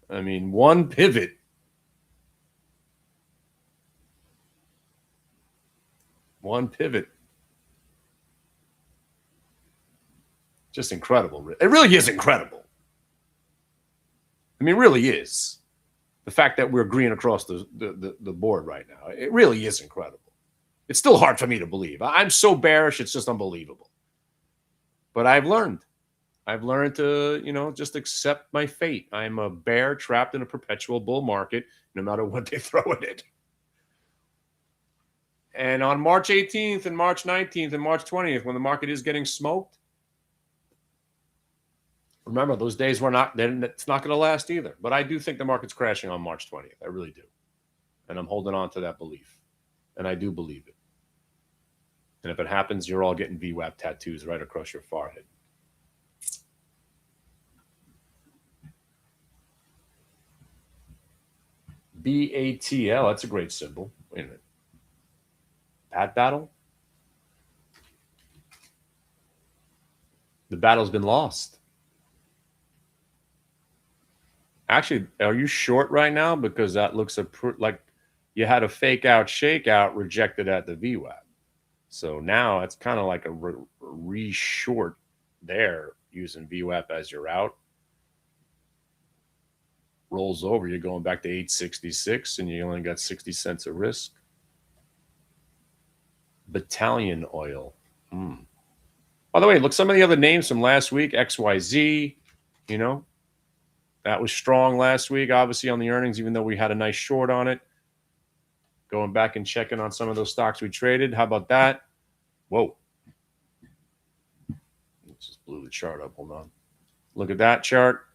I mean, one pivot. One pivot. Just incredible. It really is incredible. I mean, it really is. The fact that we're green across the board right now, it really is incredible. It's still hard for me to believe. I'm so bearish, it's just unbelievable. But I've learned to, just accept my fate. I'm a bear trapped in a perpetual bull market, no matter what they throw at it. And on March 18th and March 19th and March 20th, when the market is getting smoked, remember, those days it's not going to last either. But I do think the market's crashing on March 20th. I really do. And I'm holding on to that belief. And I do believe it. And if it happens, you're all getting VWAP tattoos right across your forehead. BATL, that's a great symbol. Wait a minute. Bat battle? The battle's been lost. Actually, are you short right now? Because that looks like you had a fake out, shake out rejected at the VWAP. So now it's kind of like a re-short there using VWAP as your out. Rolls over, you're going back to 866 and you only got 60 cents of risk. Battalion oil. By the way, look, some of the other names from last week, XYZ, that was strong last week, obviously on the earnings, even though we had a nice short on it. Going back and checking on some of those stocks we traded. How about that? Whoa. Just blew the chart up. Hold on. Look at that chart.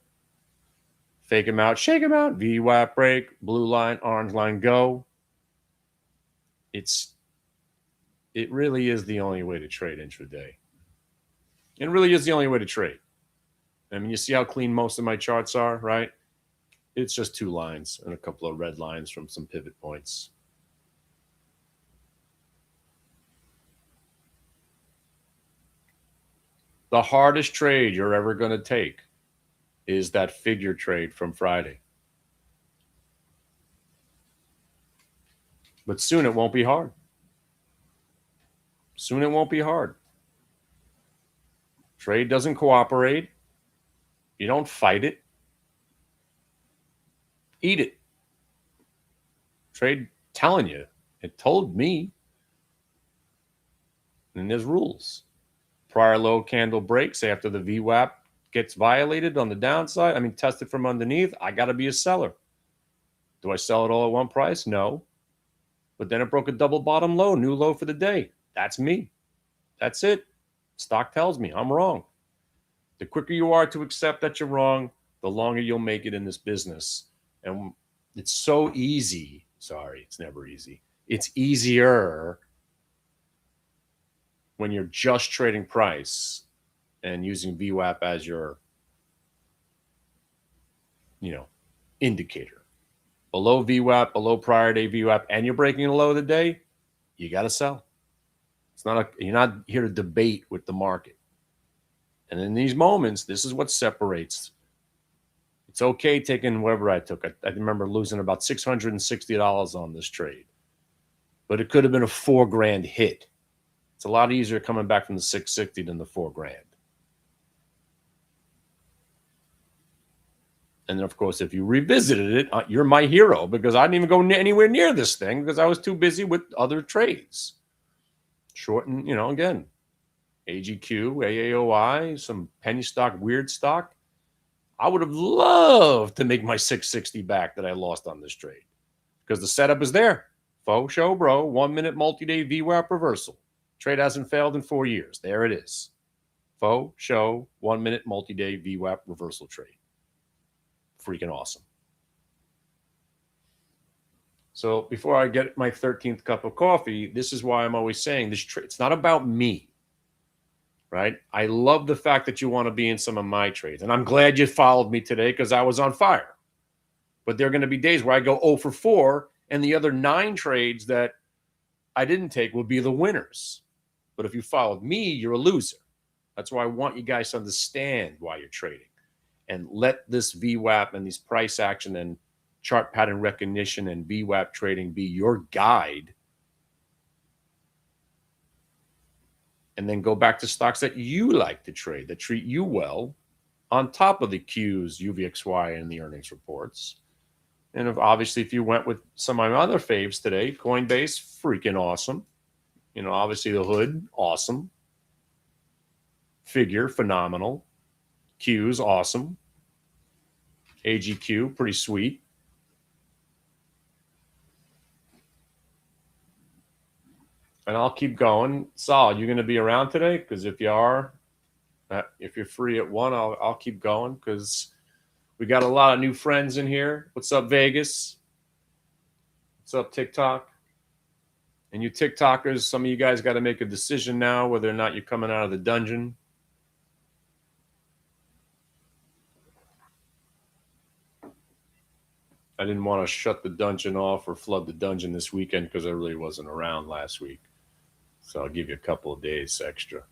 Fake them out, shake them out. VWAP break, blue line, orange line, go. It really is the only way to trade intraday. It really is the only way to trade. I mean, you see how clean most of my charts are, right? It's just two lines and a couple of red lines from some pivot points. The hardest trade you're ever going to take is that figure trade from Friday. But soon it won't be hard. Soon it won't be hard. Trade doesn't cooperate. You don't fight it. Eat it. Trade telling you. It told me. And there's rules. Prior low candle breaks after the VWAP gets violated on the downside. I mean, tested from underneath. I got to be a seller. Do I sell it all at one price? No. But then it broke a double bottom low, new low for the day. That's me. That's it. Stock tells me I'm wrong. The quicker you are to accept that you're wrong, the longer you'll make it in this business. And it's so easy. Sorry, it's never easy. It's easier when you're just trading price and using VWAP as your, indicator. Below VWAP, below prior day VWAP, and you're breaking a low of the day, you got to sell. You're not here to debate with the market. And in these moments, this is what separates. It's okay taking whatever I took. I remember losing about $660 on this trade, but it could have been a $4,000 hit. It's a lot easier coming back from the 660 than the $4,000. And then, of course, if you revisited it, you're my hero, because I didn't even go anywhere near this thing because I was too busy with other trades. Shorten, again, AGQ, AAOI, some penny stock, weird stock. I would have loved to make my 660 back that I lost on this trade because the setup is there. Faux show, bro. 1 minute multi-day VWAP reversal. Trade hasn't failed in 4 years. There it is. Faux show, 1 minute multi-day VWAP reversal trade. Freaking awesome. So before I get my 13th cup of coffee, this is why I'm always saying this. It's not about me. right? I love the fact that you want to be in some of my trades. And I'm glad you followed me today because I was on fire. But there are going to be days where I go 0 for 4, and the other 9 trades that I didn't take will be the winners. But if you followed me, you're a loser. That's why I want you guys to understand why you're trading and let this VWAP and these price action and chart pattern recognition and VWAP trading be your guide. And then go back to stocks that you like to trade, that treat you well, on top of the Qs, UVXY, and the earnings reports. And obviously, if you went with some of my other faves today, Coinbase, freaking awesome. Obviously the hood, awesome. Figure, phenomenal. Qs, awesome. AGQ, pretty sweet. And I'll keep going. Sal, you going to be around today? Because if you are, if you're free at 1, I'll keep going because we got a lot of new friends in here. What's up, Vegas? What's up, TikTok? And you TikTokers, some of you guys got to make a decision now whether or not you're coming out of the dungeon. I didn't want to shut the dungeon off or flood the dungeon this weekend because I really wasn't around last week. So I'll give you a couple of days extra.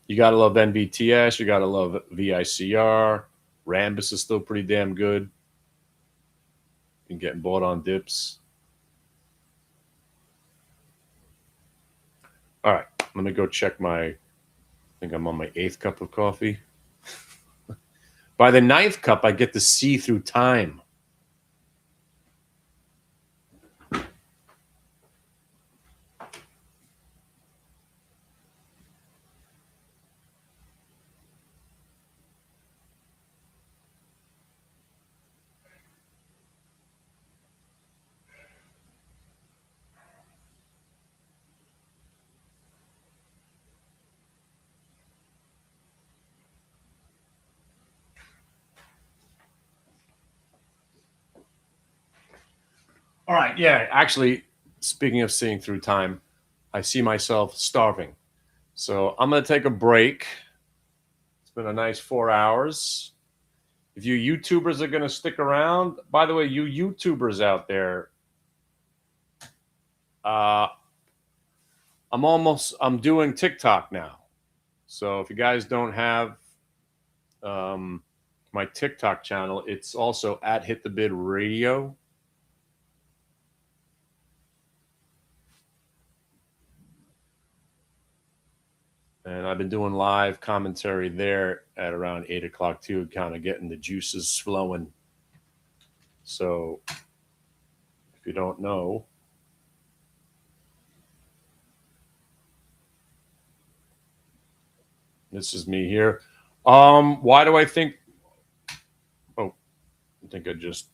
You got to love NVTS. You got to love VICR. Rambus is still pretty damn good. Been getting bought on dips. All right. Let me go check I think I'm on my 8th cup of coffee. By the 9th cup, I get to see through time. All right. Yeah. Actually, speaking of seeing through time, I see myself starving. So I'm going to take a break. It's been a nice 4 hours. If you YouTubers are going to stick around, by the way, you YouTubers out there, I'm doing TikTok now. So if you guys don't have my TikTok channel, it's also at Hit the Bid Radio. And I've been doing live commentary there at around 8 o'clock too, kind of getting the juices flowing. So if you don't know, this is me here. Why do I think? Oh, I think I just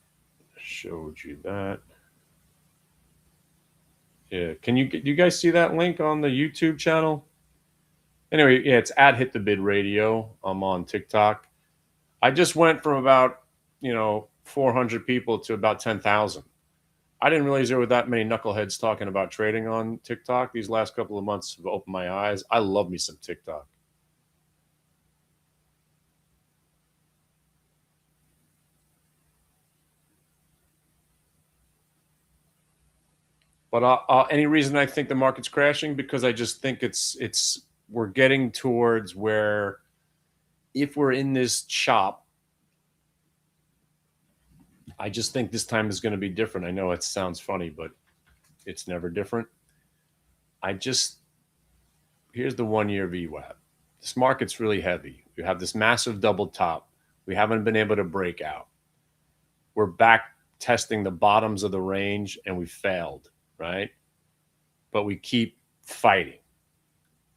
showed you that. Yeah, you guys see that link on the YouTube channel? Anyway, yeah, it's at Hit the Bid Radio. I'm on TikTok. I just went from about 400 people to about 10,000. I didn't realize there were that many knuckleheads talking about trading on TikTok. These last couple of months have opened my eyes. I love me some TikTok. But any reason I think the market's crashing? Because I just think we're getting towards where if we're in this chop, I just think this time is going to be different. I know it sounds funny, but it's never different. Here's the 1-year VWAP. This market's really heavy. You have this massive double top. We haven't been able to break out. We're back testing the bottoms of the range and we failed, right? But we keep fighting.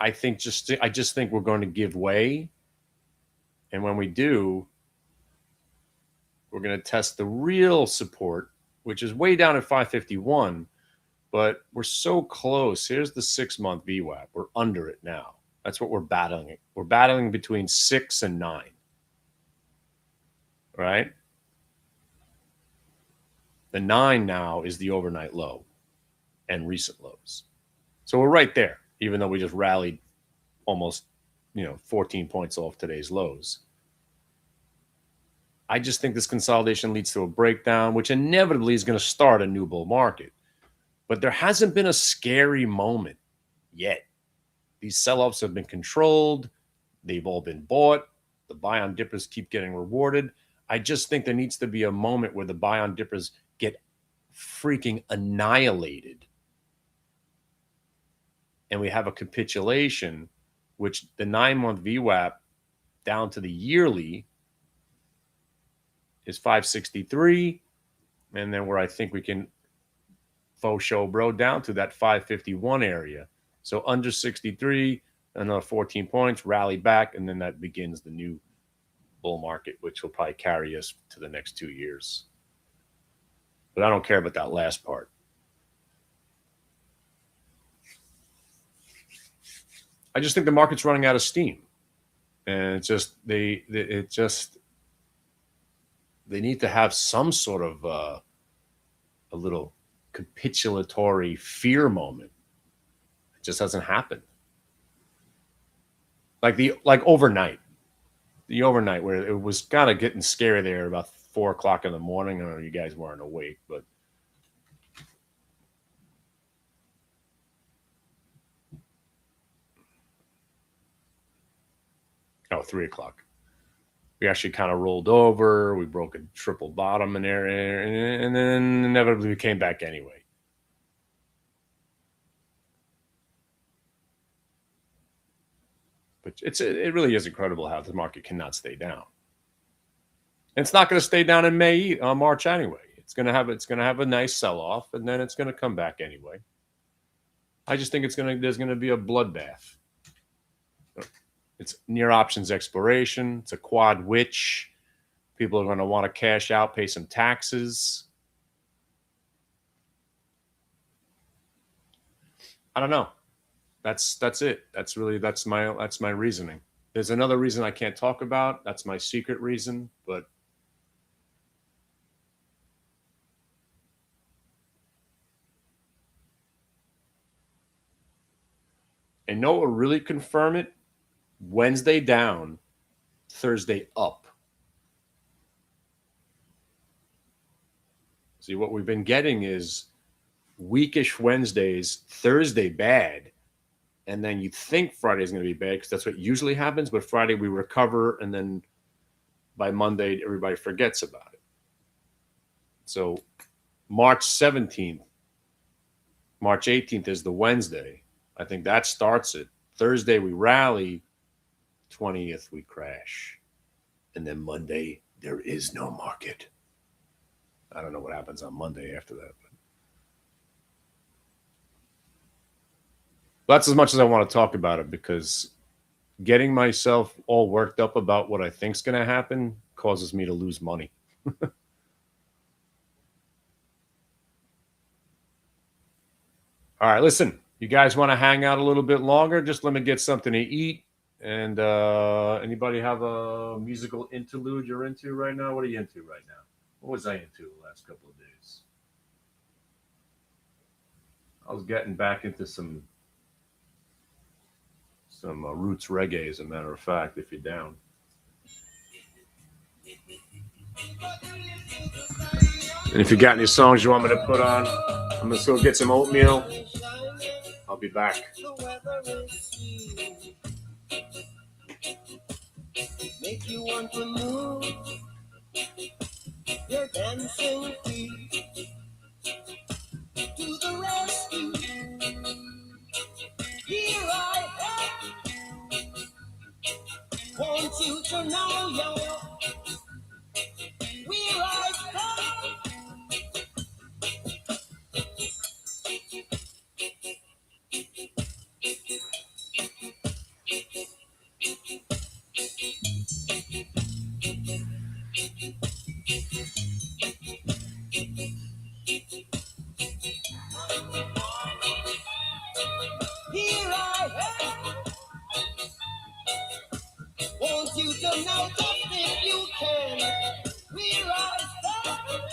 I just think we're going to give way. And when we do, we're going to test the real support, which is way down at 551, but we're so close. Here's the 6-month VWAP. We're under it now. That's what we're battling. We're battling between 6 and 9, right? The 9 now is the overnight low and recent lows. So we're right there, even though we just rallied almost, 14 points off today's lows. I just think this consolidation leads to a breakdown, which inevitably is going to start a new bull market. But there hasn't been a scary moment yet. These sell-offs have been controlled. They've all been bought. The buy-on dippers keep getting rewarded. I just think there needs to be a moment where the buy-on dippers get freaking annihilated. And we have a capitulation, which the 9-month VWAP down to the yearly is 563. And then where I think we can faux show bro down to that 551 area. So under 63, another 14 points, rally back, and then that begins the new bull market, which will probably carry us to the next 2 years. But I don't care about that last part. I just think the market's running out of steam. And it's just they need to have some sort of a little capitulatory fear moment. It just hasn't happened. Like overnight. The overnight where it was kind of getting scary there about 4 o'clock in the morning. I don't know, you guys weren't awake, but oh, 3 o'clock. We actually kind of rolled over. We broke a triple bottom in there, and then inevitably we came back anyway. But it really is incredible how the market cannot stay down. And it's not going to stay down in March anyway. It's going to have a nice sell-off, and then it's going to come back anyway. I just think there's going to be a bloodbath. It's near options exploration. It's a quad witch. People are going to want to cash out, pay some taxes. I don't know. That's it. That's my reasoning. There's another reason I can't talk about. That's my secret reason, but and know what will really confirm it? Wednesday down, Thursday up. See, what we've been getting is weakish Wednesdays, Thursday bad, and then you think Friday is going to be bad because that's what usually happens, but Friday we recover, and then by Monday everybody forgets about it. So March 17th, March 18th is the Wednesday. I think that starts it. Thursday we rally, 20th we crash, and then Monday there is no market. I don't know what happens on Monday after that. But that's as much as I want to talk about it, because getting myself all worked up about what I think is going to happen causes me to lose money. All right, listen, you guys want to hang out a little bit longer? Just let me get something to eat. And anybody have a musical interlude you're into right now? What are you into right now? What was I into the last couple of days? I was getting back into some roots reggae, as a matter of fact, if you're down. And if you got any songs you want me to put on, I'm going to go get some oatmeal. I'll be back. Make you want to move your dancing feet to the rescue. Here I am. Want you to know you're where I stand. Here I am. Want you to know that if you can, where I stand.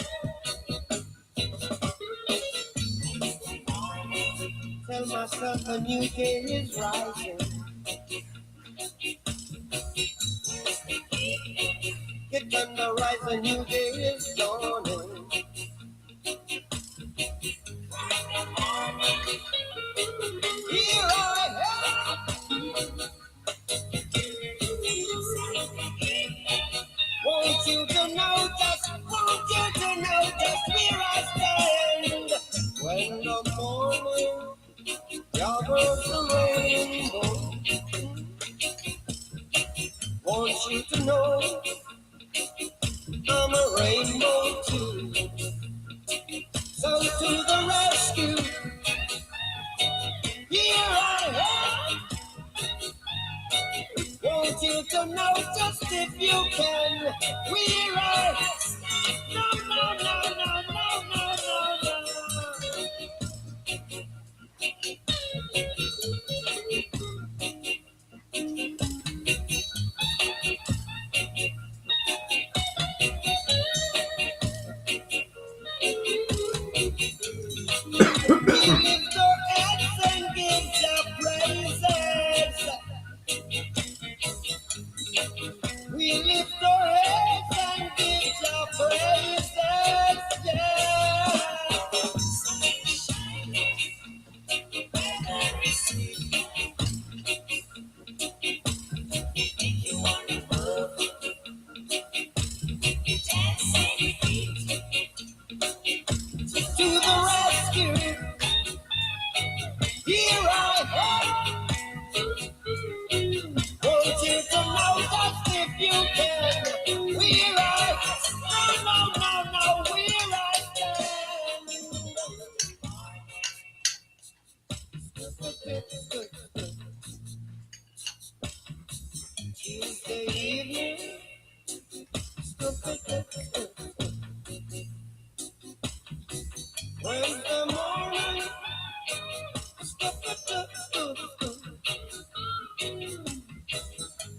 Tell myself, a new day is rising. It gonna rise, a new day is dawning. Here I am. Want you to know just, want you to know just where I stand. When the morning gathers the rainbow, want you to know I'm a rainbow too. So to the rescue, here I am. Want you to know just if you can, we're I. No, no, no, no, no, no, no, no. We lift our hands and give the praises. We lift our hands and give the praises. Yeah. To the rescue, here I am. Want you to know just if you can, we're right. No, no, no, no, we're right. Tuesday evening, Wednesday morning,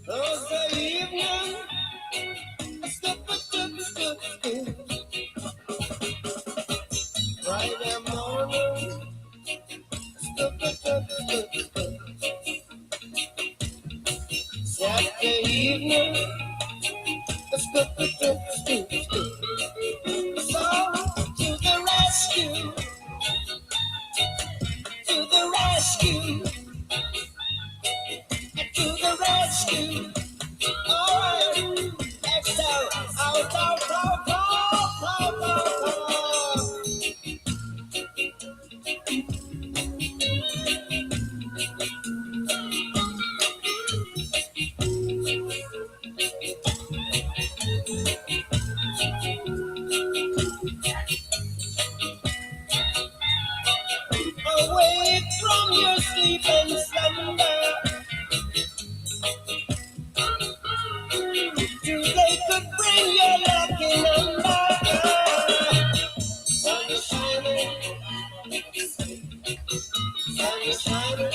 Thursday evening, Friday morning, Saturday evening. So to the rescue, to the rescue, to the rescue. Oh, extra, out, out, out, out, out, out. Awake from your sleep and slumber. Today could bring your lucky number. Sun is shining, sun is shining,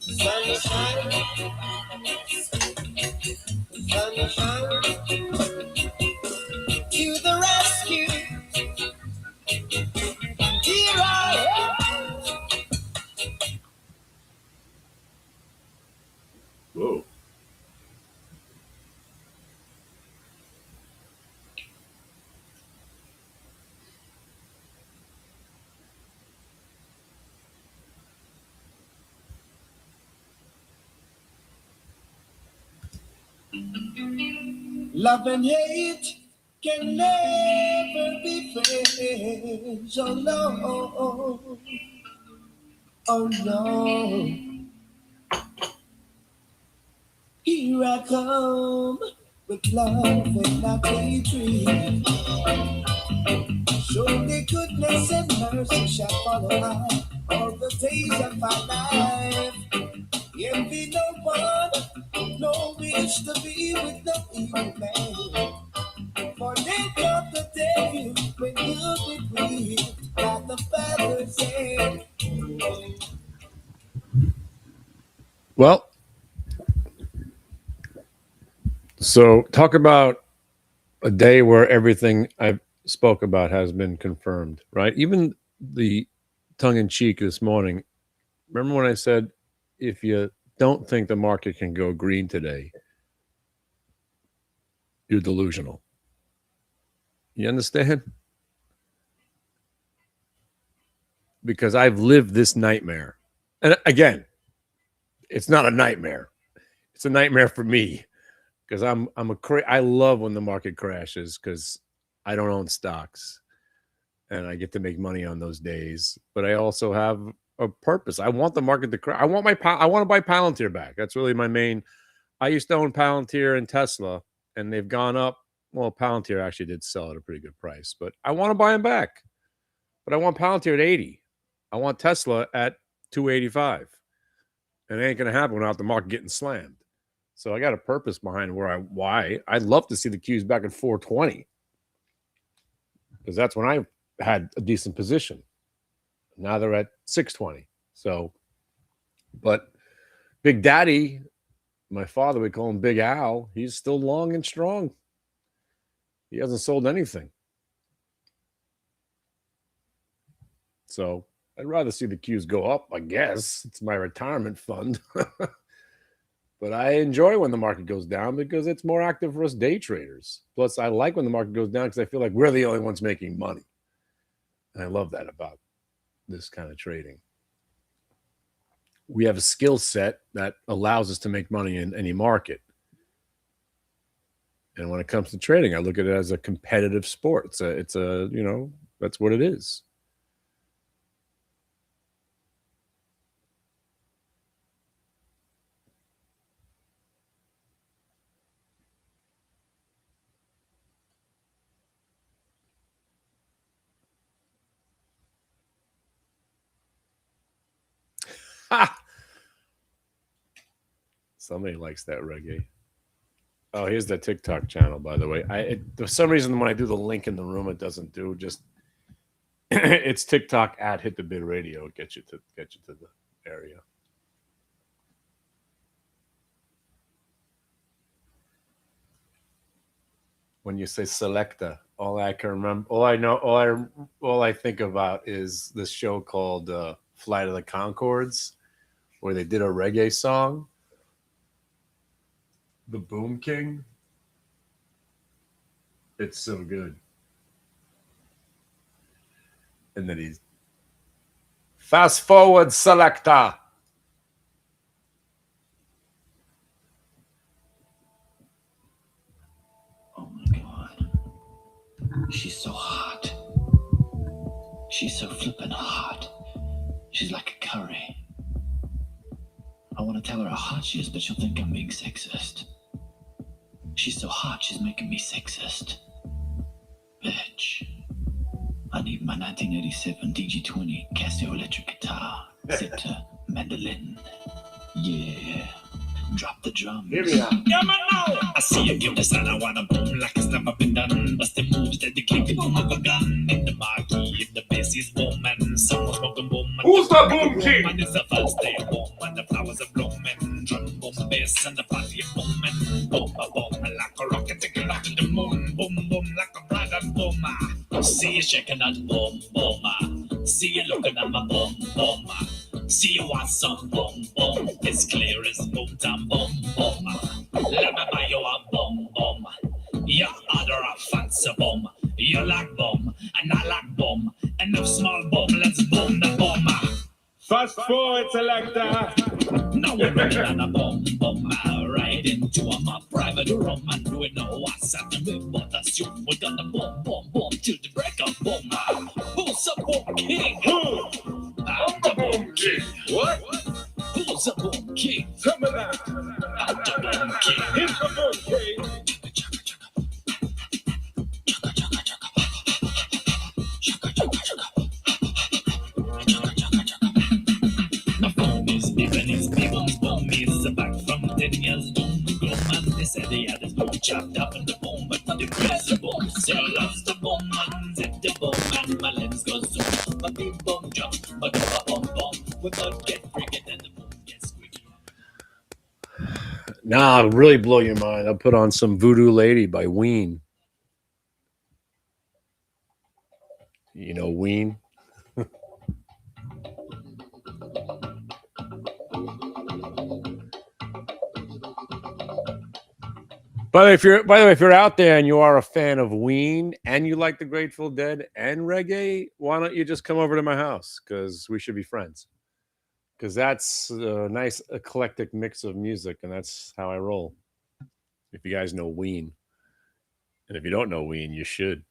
sun is shining, sun is shining. To the rescue, here I am. Whoa. Love and hate can never be friends. Oh no, oh no. Here I come with love and not hatred. Surely goodness and mercy shall follow us all the days of our life. Envy no one, no wish to be with no evil man. For they come the day when good will be like the Father said. Well, so talk about a day where everything I spoke about has been confirmed, right? Even the tongue in cheek this morning. Remember when I said, if you don't think the market can go green today, you're delusional. You understand? Because I've lived this nightmare. And again, it's not a nightmare. It's a nightmare for me because I love when the market crashes because I don't own stocks and I get to make money on those days. But I also have a purpose. I want the market to crash. I want to buy Palantir back. That's really my main. I used to own Palantir and Tesla, and they've gone up. Well, Palantir actually did sell at a pretty good price, but I want to buy them back. But I want Palantir at 80. I want Tesla at 285. And it ain't going to happen without the market getting slammed. So I got a purpose behind why. I'd love to see the Qs back at 420 because that's when I had a decent position. Now they're at 620. So, but Big Daddy, my father, we call him Big Al, he's still long and strong. He hasn't sold anything. So I'd rather see the Qs go up, I guess. It's my retirement fund. But I enjoy when the market goes down because it's more active for us day traders. Plus, I like when the market goes down because I feel like we're the only ones making money. And I love that about this kind of trading. We have a skill set that allows us to make money in any market. And when it comes to trading, I look at it as a competitive sport. It's a that's what it is. Ha! Somebody likes that reggae. Oh, here's the TikTok channel, by the way. For some reason, when I do the link in the room, it doesn't do. Just it's TikTok at Hit the Bid Radio. It gets you to the area. When you say selecta, all I can remember, all I think about is this show called Flight of the Conchords, where they did a reggae song, The Boom King. It's so good. And then he's fast forward selecta. Oh my God. She's so hot. She's so flippin' hot. She's like a curry. I want to tell her how hot she is, but she'll think I'm being sexist. She's so hot, she's making me sexist. Bitch. I need my 1987 DG20 Casio electric guitar, zither, mandolin. Yeah. Drop the drums. Here we are. Yeah, man, now. I see you give the sign, I wanna boom like it's never been done. Bust the moves that they click the boom of a gun. In the marquee, if the bass is booming, someone's smoking boom. Who's the boom king? And it's the first day boom, and the flowers are blooming. Drum boom, bass, and the party is booming. Boom, boom, like a rocket taking off to the moon. Boom, boom, like a dragon boom. See you shaking that boom, boom. See you looking at my boom, boom. See you want some boom, boom. It's clear as boom, time boom, boom. Let me buy you a boom, boom. Your other a fancy boom. You like boom, and I like boom. Enough small boom, let's boom the boom. Fast forward selector. Now we're ready on a boom, boom. Right into my private room and we know what's happening. But assume we're gonna boom, boom, boom till the break of boom. Who's the boom king? Who? I'm the boom king. What? Who's the boom king? Tell me that. I'm the boom king. He's the boom king. My phone is beeping, it's beeping, boom is back from 10 years doom. Go man, they said they had his boom chopped up in the boom, but the crazy boom still loves the boom and zip the boom and my lens goes zoom. My beep boom jump, but the boom boom, we both get freaking and the boom gets squeaky. Nah, I'll really blow your mind. I'll put on some Voodoo Lady by Ween. You know Ween? By the way, if you're out there and you are a fan of Ween and you like the Grateful Dead and reggae, why don't you just come over to my house? Because we should be friends. Because that's a nice eclectic mix of music, and that's how I roll. If you guys know Ween, and if you don't know Ween, you should.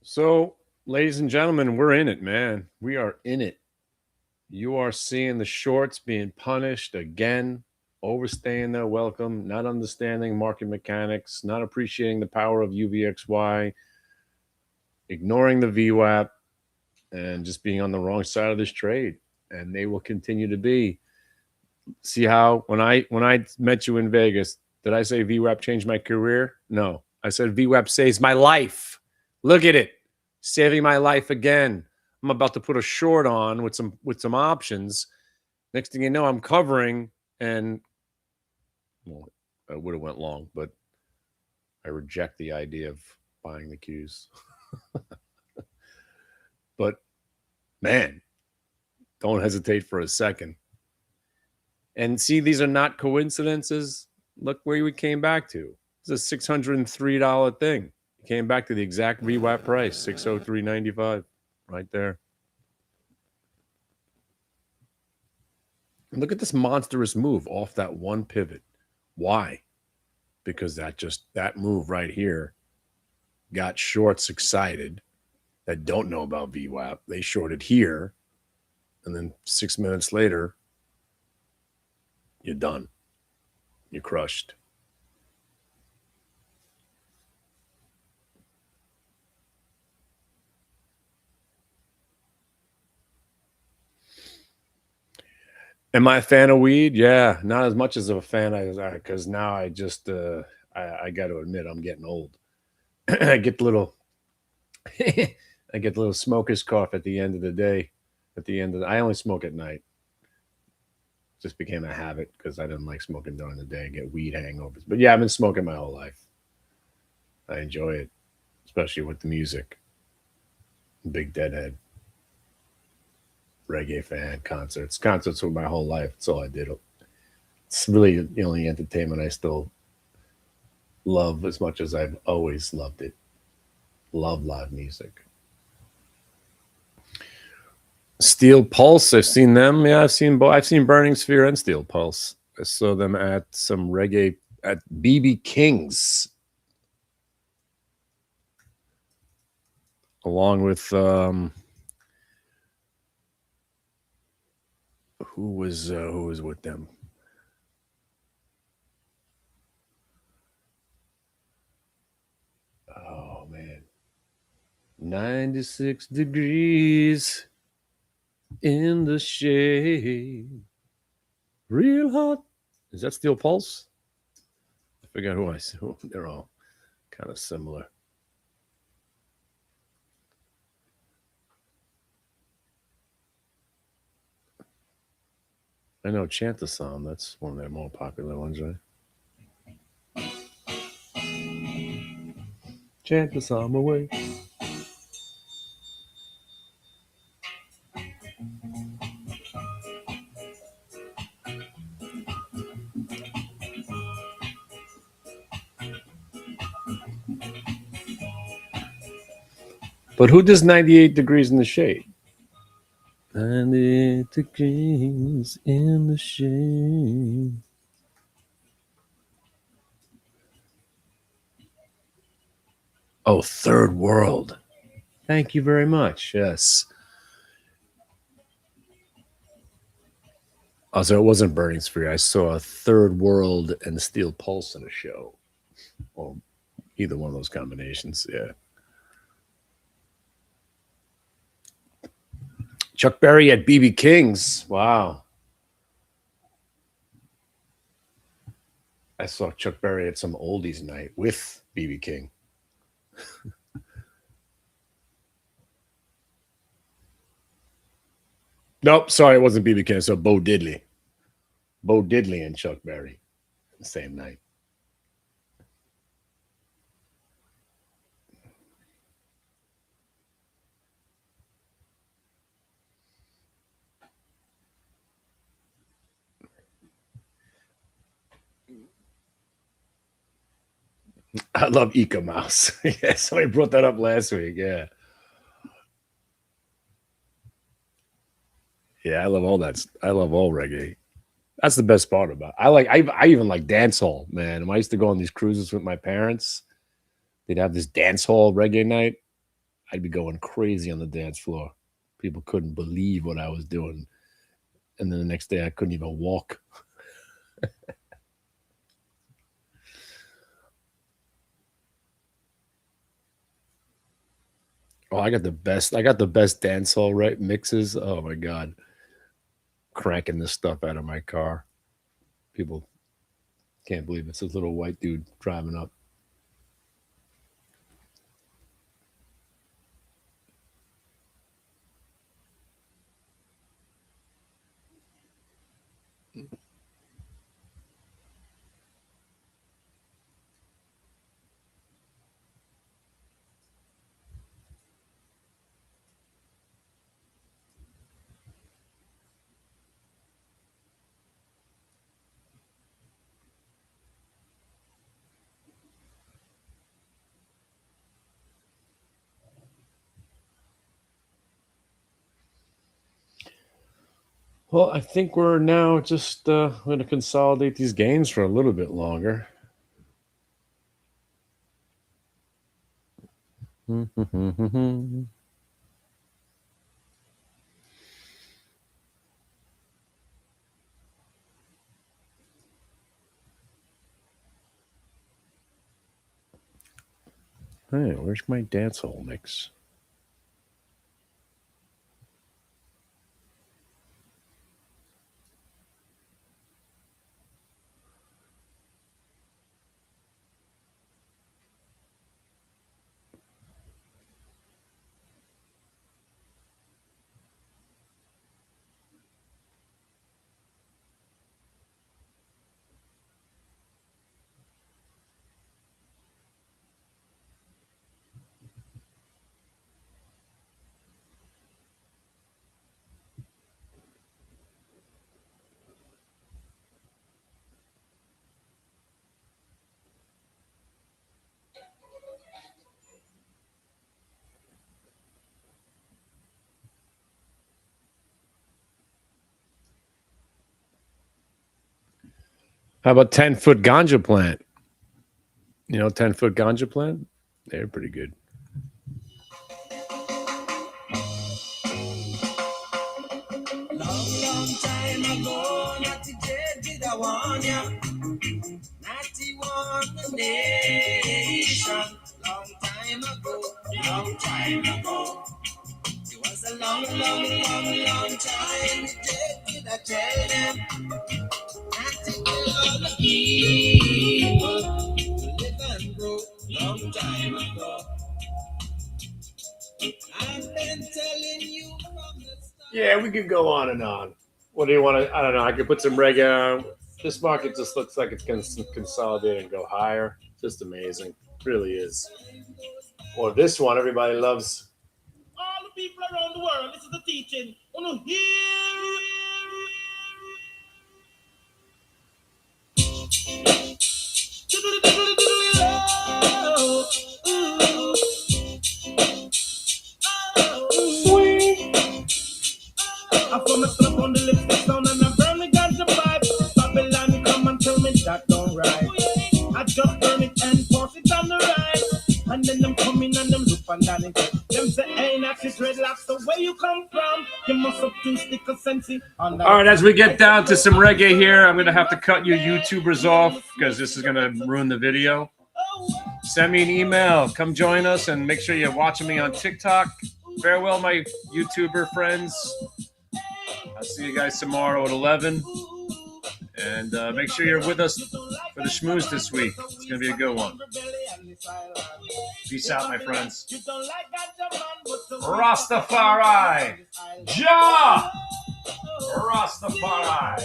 So, ladies and gentlemen, we're in it, man. We are in it. You are seeing the shorts being punished again, overstaying their welcome, not understanding market mechanics, not appreciating the power of UVXY, ignoring the VWAP, and just being on the wrong side of this trade. And they will continue to be. See how when I met you in Vegas, did I say VWAP changed my career? No. I said VWAP saves my life. Look at it. Saving my life again. I'm about to put a short on with some options. Next thing you know, I'm covering, and well, I would have went long, but I reject the idea of buying the Qs. But man, don't hesitate for a second. And see, these are not coincidences. Look where we came back to. It's a $603 thing. Came back to the exact VWAP price, $603.95, right there. And look at this monstrous move off that one pivot. Why? Because that move right here got shorts excited that don't know about VWAP. They shorted here, and then 6 minutes later, you're done. You're crushed. Am I a fan of weed? Yeah, not as much as of a fan as I, because now I just I got to admit I'm getting old. I get the little I get the little smoker's cough at the end of the day. I only smoke at night. Just became a habit because I didn't like smoking during the day. I get weed hangovers. But yeah, I've been smoking my whole life. I enjoy it, especially with the music. Big Deadhead. Reggae fan, concerts with my whole life. That's all I did. It's really the only entertainment I still love as much as I've always loved it. Love live music. Steel Pulse, I've seen them. Yeah, I've seen Burning Sphere and Steel Pulse. I saw them at some reggae at BB King's, along with who was with them? Oh man, 96 degrees in the shade, real hot. Is that Steel Pulse? I forgot who I see. They're all kind of similar. I know Chant the Psalm. That's one of their more popular ones, right? Chant the Psalm away. But who does 98 degrees in the shade? 98 degrees in the shade. Oh, Third World. Thank you very much. Yes. Oh, so it wasn't Burning Sphere. I saw a Third World and Steel Pulse in a show. Or either one of those combinations. Yeah. Chuck Berry at BB King's. Wow. I saw Chuck Berry at some oldies night with BB King. Nope, sorry, it wasn't BB King. I saw Bo Diddley. Bo Diddley and Chuck Berry, the same night. I love Ika Mouse. Yeah, somebody brought that up last week. Yeah. Yeah, I love all that. I love all reggae. That's the best part about it. I even like dance hall, man. When I used to go on these cruises with my parents, they'd have this dance hall reggae night. I'd be going crazy on the dance floor. People couldn't believe what I was doing. And then the next day I couldn't even walk. Oh, I got the best. I got the best dancehall right mixes. Oh my god, cranking this stuff out of my car. People can't believe it's this little white dude driving up. Well, I think we're now just going to consolidate these games for a little bit longer. Hey, where's my dancehall mix? How about 10-foot ganja plant? You know, 10-foot ganja plant? They're pretty good. Long time ago, Natty J did I warn ya. Natty warned the nation. Long time ago. It was a long time. Did I tell them? Natty tell all the people to live and grow. Long time ago. I've been telling you from the start. Yeah, we could go on and on. What do you want to? I don't know. I could put some reggae on. This market just looks like it's going to consolidate and go higher. Just amazing. It really is. Or this one, everybody loves. All the people around the world, this is the teaching. Wanna hear? I found a slap on the lipstick sound and I burn the ganja pipe. Babylon come and tell me that don't right. I just burn it and pass it on the right. And then them come in and them look and down it. Them say, ain't actually dreadlocks the way you come from. You must have two stick of sensei. All right, as we get down to some reggae here, I'm going to have to cut you YouTubers off because this is going to ruin the video. Send me an email. Come join us and make sure you're watching me on TikTok. Farewell, my YouTuber friends. I'll see you guys tomorrow at 11. And make sure you're with us for the schmooze this week. It's going to be a good one. Peace out, my friends. Rastafari. Ja! Rastafari.